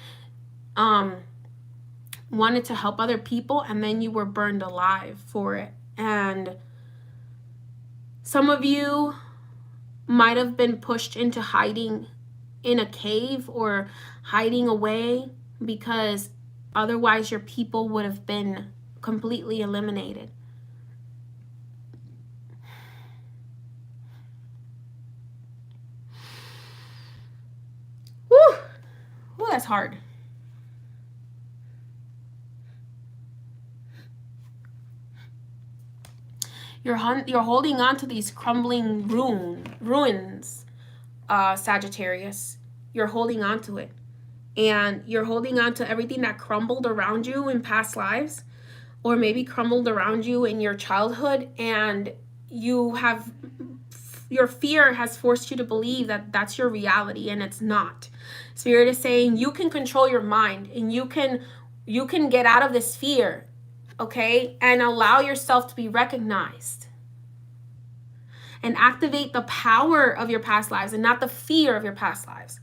wanted to help other people, and then you were burned alive for it. And some of you might have been pushed into hiding in a cave or hiding away because otherwise your people would have been completely eliminated. Woo! Woo, that's hard. You're holding on to these crumbling ruins, Sagittarius. You're holding on to it. and you're holding on to everything that crumbled around you in past lives, or maybe crumbled around you in your childhood, and your fear has forced you to believe that that's your reality, and it's not. Spirit is saying you can control your mind, and you can get out of this fear, okay, and allow yourself to be recognized and activate the power of your past lives and not the fear of your past lives.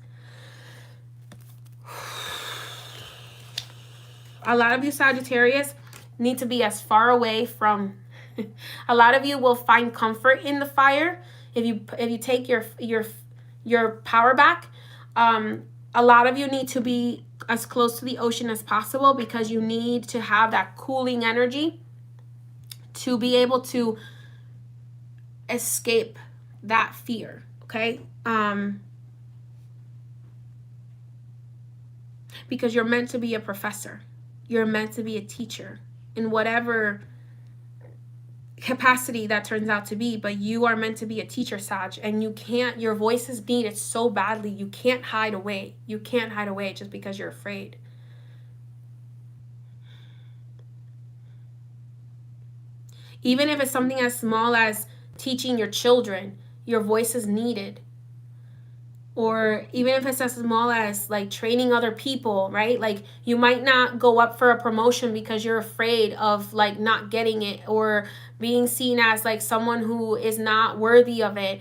A lot of you Sagittarius need to be as far away from a lot of you will find comfort in the fire if you take your power back. A lot of you need to be as close to the ocean as possible, because you need to have that cooling energy to be able to escape that fear, okay? Because you're meant to be a professor. You're meant to be a teacher in whatever capacity that turns out to be, but you are meant to be a teacher, Sag, and you can't, your voice is needed so badly. You can't hide away. You can't hide away just because you're afraid. Even if it's something as small as teaching your children, your voice is needed. Or even if it's as small as like training other people, right? Like you might not go up for a promotion because you're afraid of like not getting it, or being seen as like someone who is not worthy of it.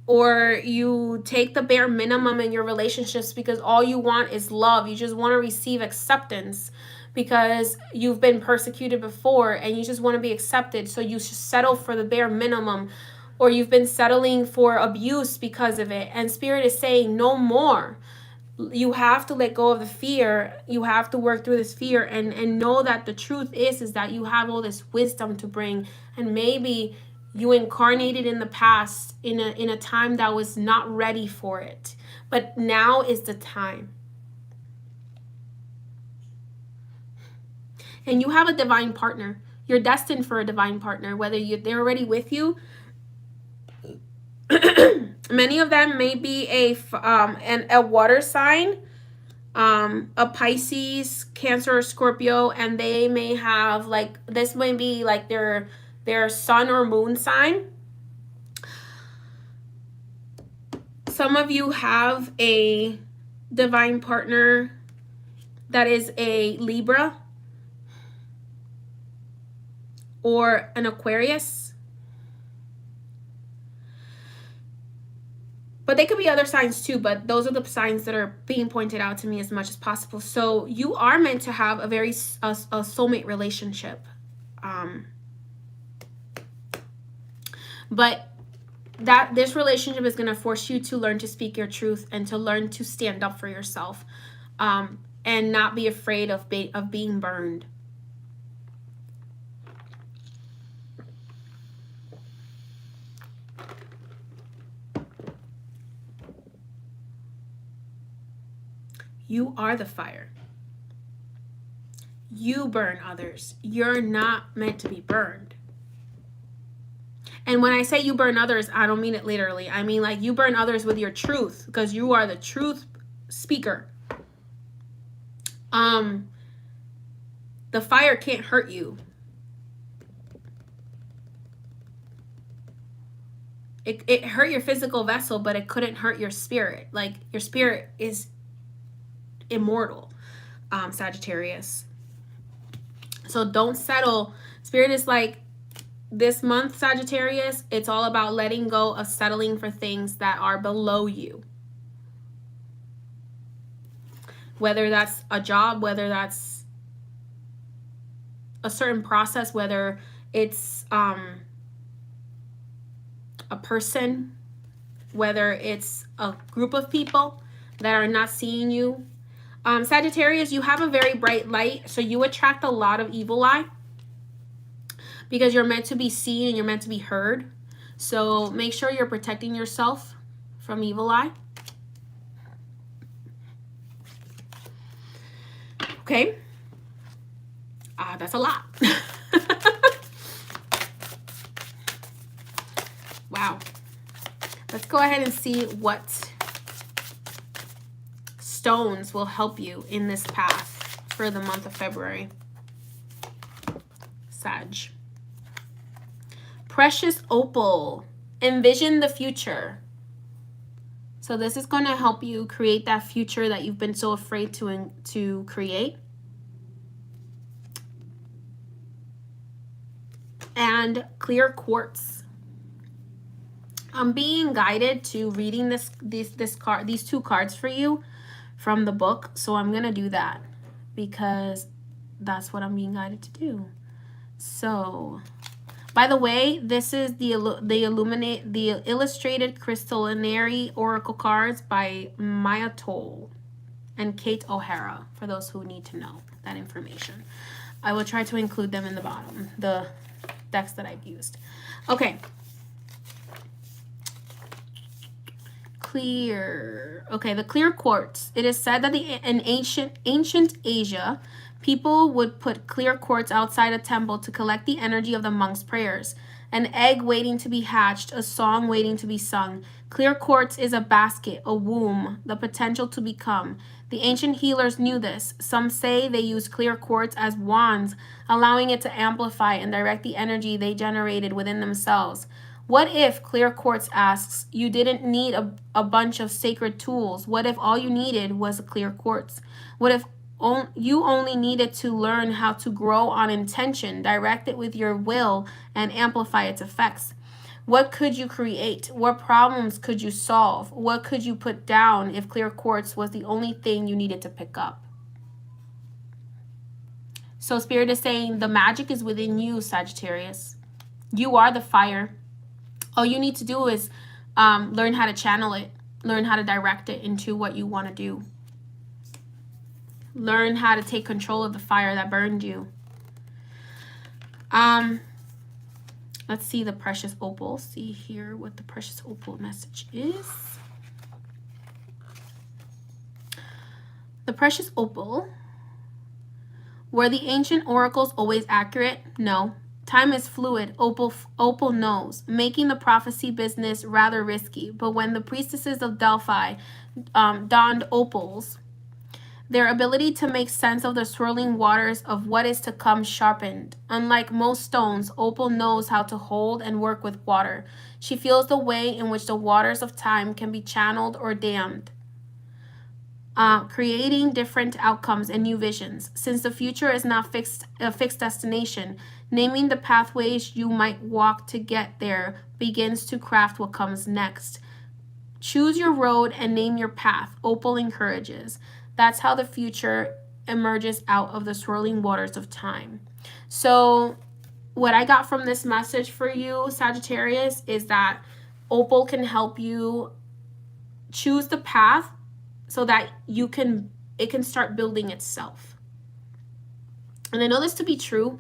Or you take the bare minimum in your relationships because all you want is love. You just want to receive acceptance because you've been persecuted before and you just want to be accepted. So you just settle for the bare minimum, or you've been settling for abuse because of it. And Spirit is saying no more. You have to let go of the fear. You have to work through this fear and know that the truth is that you have all this wisdom to bring. And maybe you incarnated in the past in a time that was not ready for it. But now is the time. And you have a divine partner. You're destined for a divine partner, whether they're already with you. Many of them may be a water sign, a Pisces, Cancer, or Scorpio, and they may have like, this may be like their sun or moon sign. Some of you have a divine partner that is a Libra or an Aquarius. But they could be other signs too, but those are the signs that are being pointed out to me as much as possible. So you are meant to have a soulmate relationship. But this relationship is going to force you to learn to speak your truth and to learn to stand up for yourself, and not be afraid of being burned. You are the fire. You burn others. You're not meant to be burned. And when I say you burn others, I don't mean it literally. I mean like you burn others with your truth, because you are the truth speaker. The fire can't hurt you. It hurt your physical vessel, but it couldn't hurt your spirit. Like your spirit is immortal, Sagittarius. So don't settle. Spirit is like, this month, Sagittarius, it's all about letting go of settling for things that are below you. Whether that's a job, whether that's a certain process, whether it's a person, whether it's a group of people that are not seeing you. Sagittarius, you have a very bright light, so you attract a lot of evil eye because you're meant to be seen and you're meant to be heard. So make sure you're protecting yourself from evil eye. Okay. That's a lot. Wow. Let's go ahead and see what stones will help you in this path for the month of February. Sag. Precious opal. Envision the future. So this is going to help you create that future that you've been so afraid to create. And clear quartz. I'm being guided to reading these two cards for you from the book. So I'm going to do that because that's what I'm being guided to do. So, by the way, this is the Illustrated Crystallinary Oracle cards by Maya Toll and Kate O'Hara, for those who need to know that information. I will try to include them in the bottom, the decks that I've used. Okay. Clear. Okay, the clear quartz. It is said that in ancient Asia, people would put clear quartz outside a temple to collect the energy of the monks' prayers. An egg waiting to be hatched, a song waiting to be sung. Clear quartz is a basket, a womb, the potential to become. The ancient healers knew this. Some say they used clear quartz as wands, allowing it to amplify and direct the energy they generated within themselves. What if, clear quartz asks, you didn't need a bunch of sacred tools? What if all you needed was a clear quartz? What if you only needed to learn how to grow on intention, direct it with your will, and amplify its effects? What could you create? What problems could you solve? What could you put down if clear quartz was the only thing you needed to pick up? So Spirit is saying the magic is within you, Sagittarius. You are the fire. All you need to do is learn how to channel it, learn how to direct it into what you want to do. Learn how to take control of the fire that burned you. Let's see the precious opal. See here what the precious opal message is. The precious opal. Were the ancient oracles always accurate? No. Time is fluid, opal knows, making the prophecy business rather risky. But when the priestesses of Delphi donned opals, their ability to make sense of the swirling waters of what is to come sharpened. Unlike most stones, opal knows how to hold and work with water. She feels the way in which the waters of time can be channeled or dammed, creating different outcomes and new visions. Since the future is not a fixed destination, naming the pathways you might walk to get there begins to craft what comes next. Choose your road and name your path, opal encourages. That's how the future emerges out of the swirling waters of time. So what I got from this message for you, Sagittarius, is that opal can help you choose the path so that it can start building itself. And I know this to be true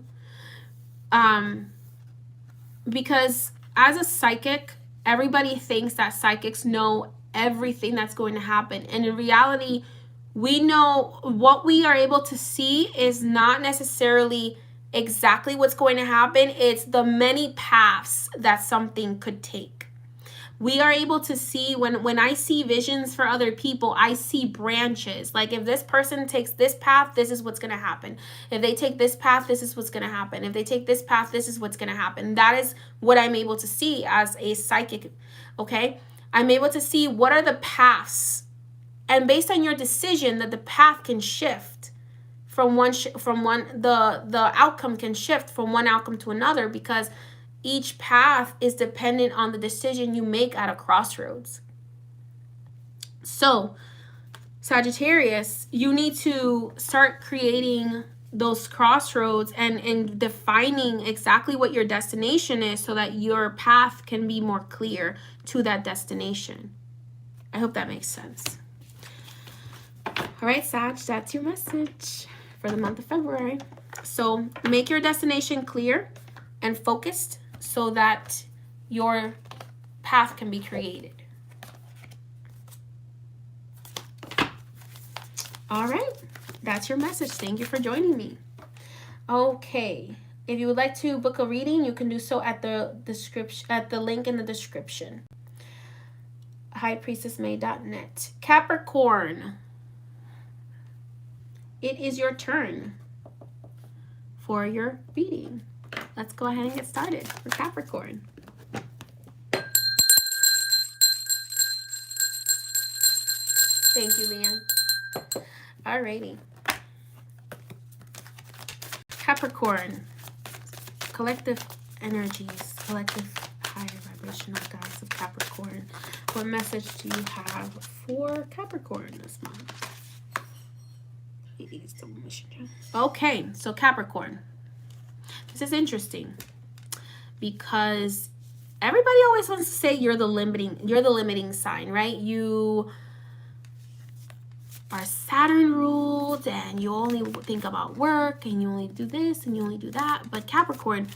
because as a psychic, everybody thinks that psychics know everything that's going to happen. And in reality, we know what we are able to see is not necessarily exactly what's going to happen. It's the many paths that something could take. We are able to see, when I see visions for other people, I see branches. Like if this person takes this path, this is what's going to happen. If they take this path, this is what's going to happen. If they take this path, this is what's going to happen. That is what I'm able to see as a psychic, okay? I'm able to see what are the paths. And based on your decision, that the path can shift the outcome can shift from one outcome to another, because each path is dependent on the decision you make at a crossroads. So, Sagittarius, you need to start creating those crossroads and defining exactly what your destination is so that your path can be more clear to that destination. I hope that makes sense. All right, Sag, that's your message for the month of February. So make your destination clear and focused so that your path can be created. All right, that's your message. Thank you for joining me. Okay, if you would like to book a reading, you can do so at the link in the description. highpriestessmay.net. Capricorn. it is your turn for your reading. Let's go ahead and get started for Capricorn. Thank you, Leanne. Alrighty. Capricorn, collective energies, collective higher vibrational guides of Capricorn. What message do you have for Capricorn this month? Okay, so Capricorn. This is interesting because everybody always wants to say you're the limiting sign, right? You are Saturn ruled and you only think about work and you only do this and you only do that. But Capricorn,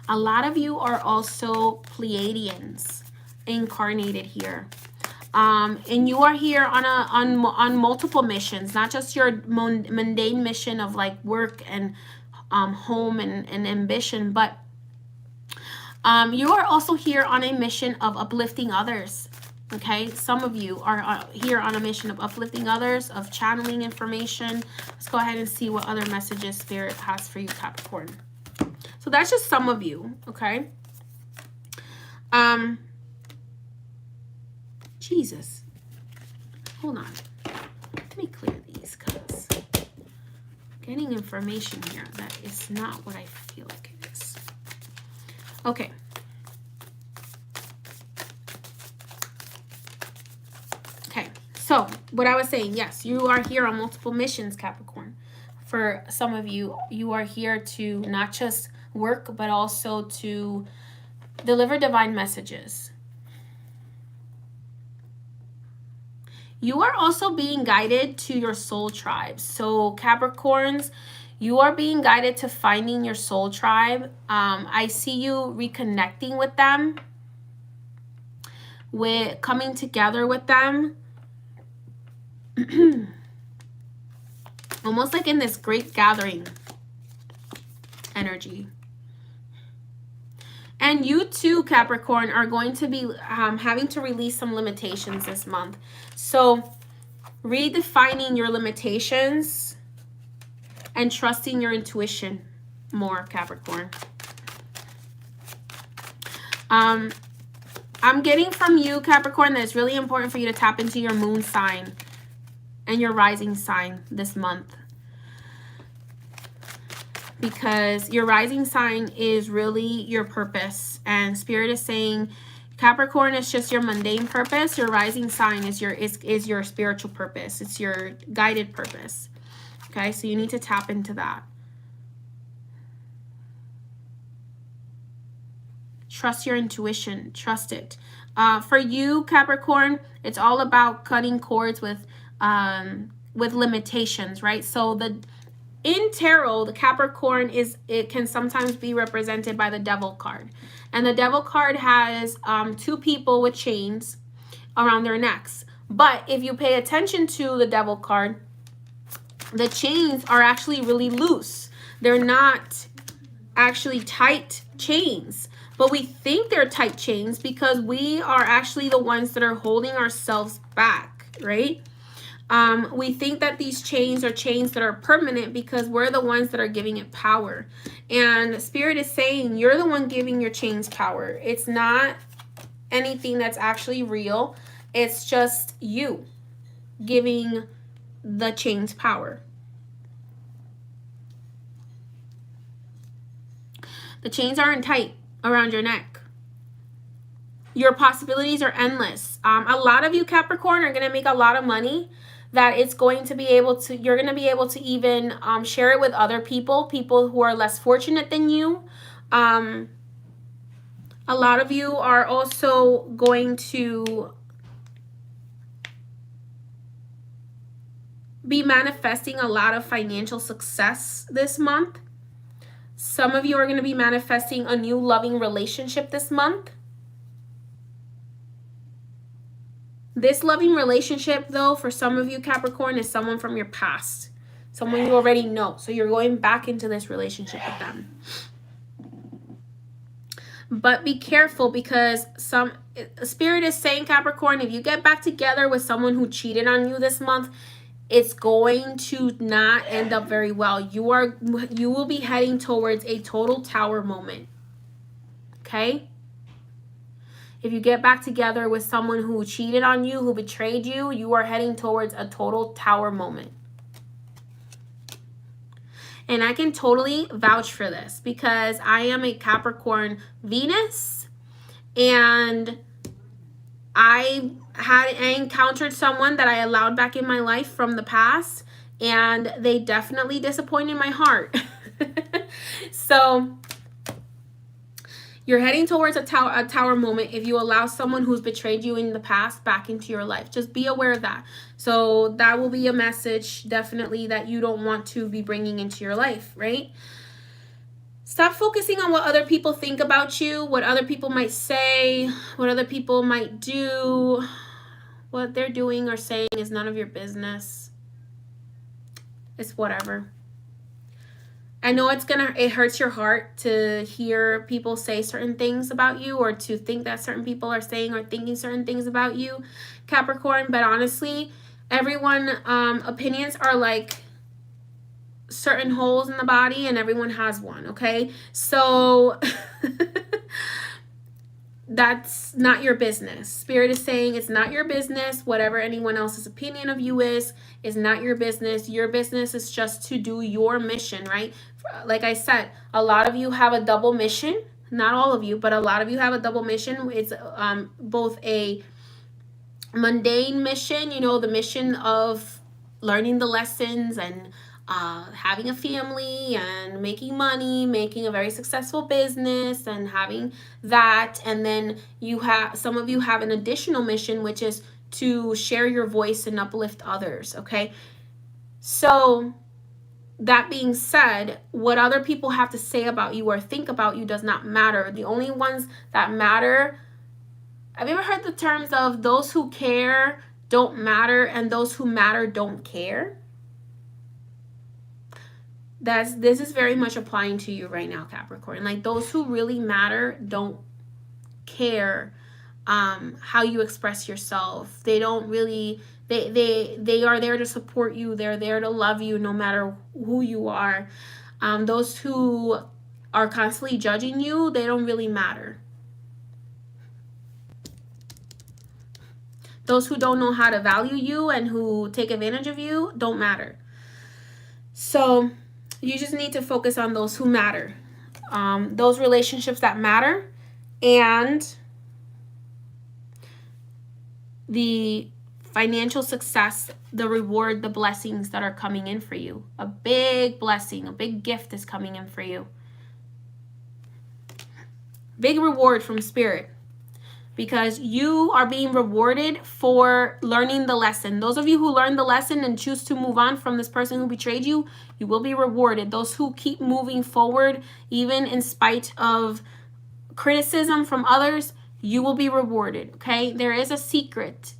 a lot of you are also Pleiadians incarnated here. And you are here on multiple missions, not just your mundane mission of like work and home and ambition, but you are also here on a mission of uplifting others. Okay, some of you are here on a mission of uplifting others, of channeling information. Let's go ahead and see what other messages Spirit has for you, Capricorn. So that's just some of you, okay? Jesus. Hold on. Let me clear these because I'm getting information here that is not what I feel like it is. Okay. So what I was saying, yes, you are here on multiple missions, Capricorn. For some of you, you are here to not just work, but also to deliver divine messages. You are also being guided to your soul tribes. So Capricorns, you are being guided to finding your soul tribe. I see you reconnecting with them, with coming together with them. Almost like in this great gathering energy. And you too, Capricorn, are going to be having to release some limitations this month. So redefining your limitations and trusting your intuition more, Capricorn. I'm getting from you, Capricorn, that it's really important for you to tap into your moon sign and your rising sign this month, because your rising sign is really your purpose, and Spirit is saying Capricorn is just your mundane purpose. Your rising sign is your spiritual purpose. It's your guided purpose. Okay, so you need to tap into that. Trust your intuition. Trust it. For you, Capricorn, it's all about cutting cords with limitations, right? So in tarot, the Capricorn it can sometimes be represented by the Devil card, and the Devil card has two people with chains around their necks. But if you pay attention to the Devil card, the chains are actually really loose. They're not actually tight chains, but we think they're tight chains because we are actually the ones that are holding ourselves back, right? We think that these chains are chains that are permanent because we're the ones that are giving it power. And Spirit is saying you're the one giving your chains power. It's not anything that's actually real. It's just you giving the chains power. The chains aren't tight around your neck. Your possibilities are endless. A lot of you, Capricorn, are going to make a lot of money that it's going to be able to, you're going to be able to even share it with other people who are less fortunate than you. A lot of you are also going to be manifesting a lot of financial success this month. Some of you are going to be manifesting a new loving relationship this month. This loving relationship, though, for some of you, Capricorn, is someone from your past. Someone you already know. So you're going back into this relationship with them. But be careful, because Spirit is saying, Capricorn, if you get back together with someone who cheated on you this month, it's going to not end up very well. You will be heading towards a total tower moment. Okay? If you get back together with someone who cheated on you, who betrayed you, you are heading towards a total tower moment. And I can totally vouch for this because I am a Capricorn Venus, and I encountered someone that I allowed back in my life from the past, and they definitely disappointed my heart. So you're heading towards a tower moment if you allow someone who's betrayed you in the past back into your life. Just be aware of that. So that will be a message definitely that you don't want to be bringing into your life, right? Stop focusing on what other people think about you, what other people might say, what other people might do. What they're doing or saying is none of your business. It's whatever. I know it hurts your heart to hear people say certain things about you, or to think that certain people are saying or thinking certain things about you, Capricorn. But honestly, everyone opinions are like certain holes in the body, and everyone has one, okay? So that's not your business. Spirit is saying it's not your business. Whatever anyone else's opinion of you is not your business. Your business is just to do your mission, right? Like I said, a lot of you have a double mission. Not all of you, but a lot of you have a double mission. It's both a mundane mission, the mission of learning the lessons and having a family and making money, making a very successful business and having that. And then some of you have an additional mission, which is to share your voice and uplift others, okay? So that being said, what other people have to say about you or think about you does not matter. The only ones that matter, have you ever heard the terms of those who care don't matter and those who matter don't care? This is very much applying to you right now, Capricorn. Like, those who really matter don't care how you express yourself. They don't really, they are there to support you. They're there to love you no matter who you are. Those who are constantly judging you, they don't really matter. Those who don't know how to value you and who take advantage of you don't matter. So you just need to focus on those who matter, those relationships that matter, and the financial success, the reward, the blessings that are coming in for you. A big blessing, a big gift is coming in for you. Big reward from Spirit, because you are being rewarded for learning the lesson. Those of you who learn the lesson and choose to move on from this person who betrayed you, you will be rewarded. Those who keep moving forward, even in spite of criticism from others, you will be rewarded, okay? There is a secret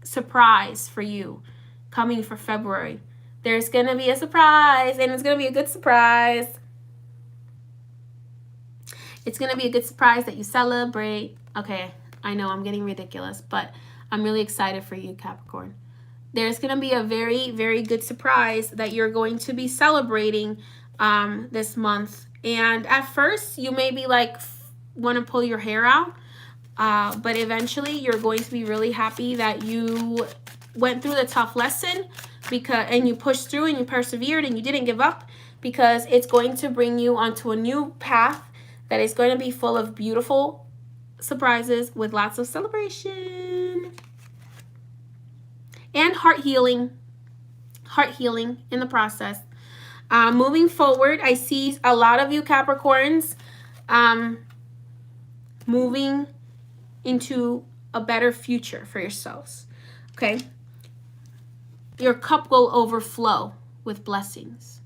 surprise for you coming for February. There's going to be a surprise, and it's going to be a good surprise. It's going to be a good surprise that you celebrate. Okay, I know I'm getting ridiculous, but I'm really excited for you, Capricorn. There's going to be a very, very good surprise that you're going to be celebrating this month. And at first, you may be like, want to pull your hair out. But eventually, you're going to be really happy that you went through the tough lesson and you pushed through and you persevered and you didn't give up, because it's going to bring you onto a new path that is going to be full of beautiful surprises with lots of celebration and heart healing in the process. Moving forward, I see a lot of you Capricorns moving into a better future for yourselves, okay? Your cup will overflow with blessings.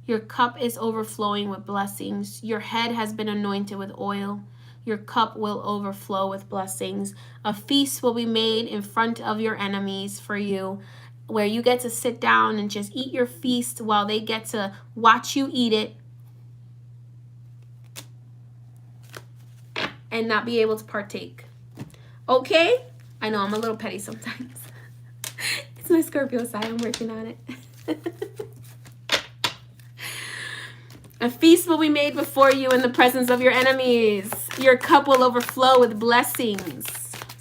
Your cup is overflowing with blessings. Your head has been anointed with oil. Your cup will overflow with blessings. A feast will be made in front of your enemies for you, where you get to sit down and just eat your feast while they get to watch you eat it and not be able to partake. Okay? I know I'm a little petty sometimes. It's my Scorpio side. I'm working on it. A feast will be made before you in the presence of your enemies. Your cup will overflow with blessings.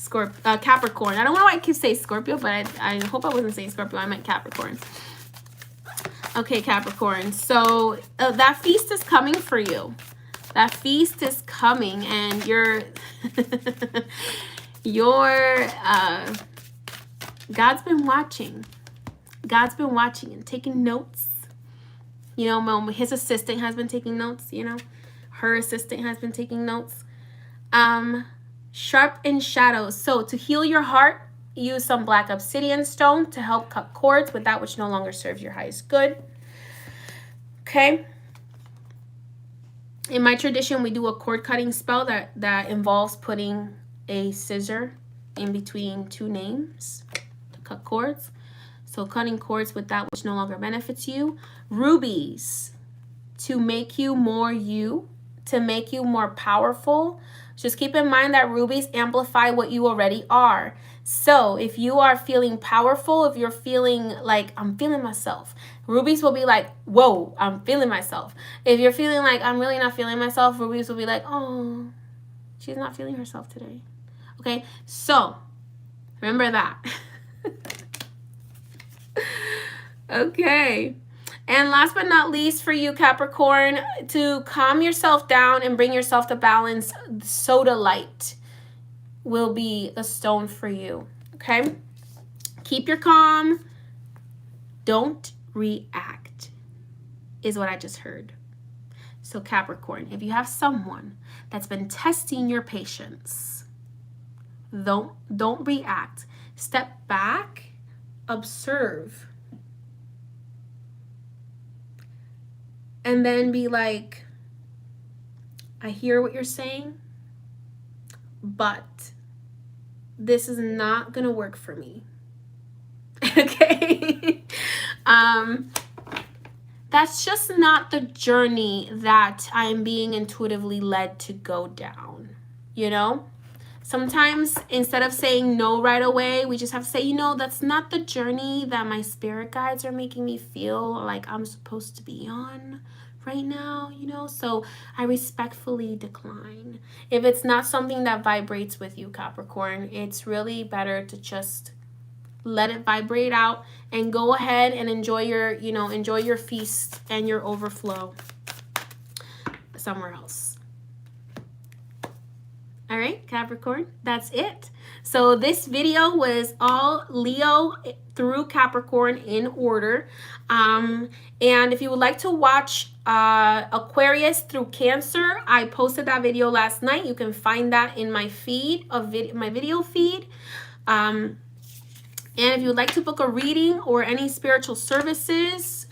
Capricorn. I don't know why I keep saying Scorpio, but I hope I wasn't saying Scorpio. I meant Capricorn. Okay, Capricorn. So that feast is coming for you. That feast is coming, and God's been watching. God's been watching and taking notes. You know, his assistant has been taking notes, you know. Her assistant has been taking notes. Sharp in shadows. So to heal your heart, use some black obsidian stone to help cut cords with that which no longer serves your highest good. Okay. In my tradition, we do a cord cutting spell that involves putting a scissor in between two names to cut cords. So cutting cords with that which no longer benefits you. Rubies to make you more you, to make you more powerful. Just keep in mind that rubies amplify what you already are. So if you are feeling powerful, if you're feeling like, I'm feeling myself, rubies will be like, whoa, I'm feeling myself. If you're feeling like, I'm really not feeling myself, rubies will be like, oh, she's not feeling herself today. Okay, so remember that. Okay. And last but not least for you, Capricorn, to calm yourself down and bring yourself to balance, soda light will be the stone for you. Okay? Keep your calm. Don't react, is what I just heard. So Capricorn, if you have someone that's been testing your patience, don't react. Step back, observe, and then be like, I hear what you're saying, but this is not gonna work for me. Okay? That's just not the journey that I'm being intuitively led to go down, you know? Sometimes instead of saying no right away, we just have to say, you know, that's not the journey that my spirit guides are making me feel like I'm supposed to be on right now, you know? So I respectfully decline. If it's not something that vibrates with you, Capricorn, it's really better to just let it vibrate out and go ahead and enjoy your feast and your overflow somewhere else. All right, Capricorn, that's it. So this video was all Leo through Capricorn in order. And if you would like to watch Aquarius through Cancer, I posted that video last night. You can find that in my feed, my video feed. And if you would like to book a reading or any spiritual services,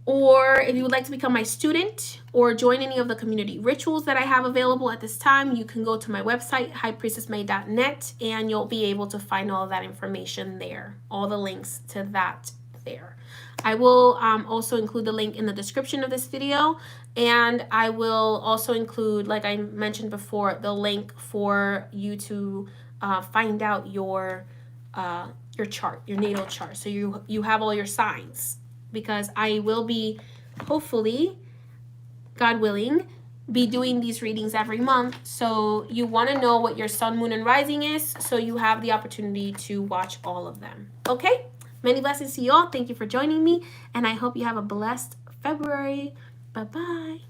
or if you would like to become my student or join any of the community rituals that I have available at this time, you can go to my website, highpriestessmay.net, and you'll be able to find all of that information there, all the links to that there. I will also include the link in the description of this video, and I will also include, like I mentioned before, the link for you to find out your chart, your natal chart, so you have all your signs. Because I will be, hopefully, God willing, be doing these readings every month. So you want to know what your sun, moon, and rising is, so you have the opportunity to watch all of them. Okay? Many blessings to you all. Thank you for joining me, and I hope you have a blessed February. Bye-bye.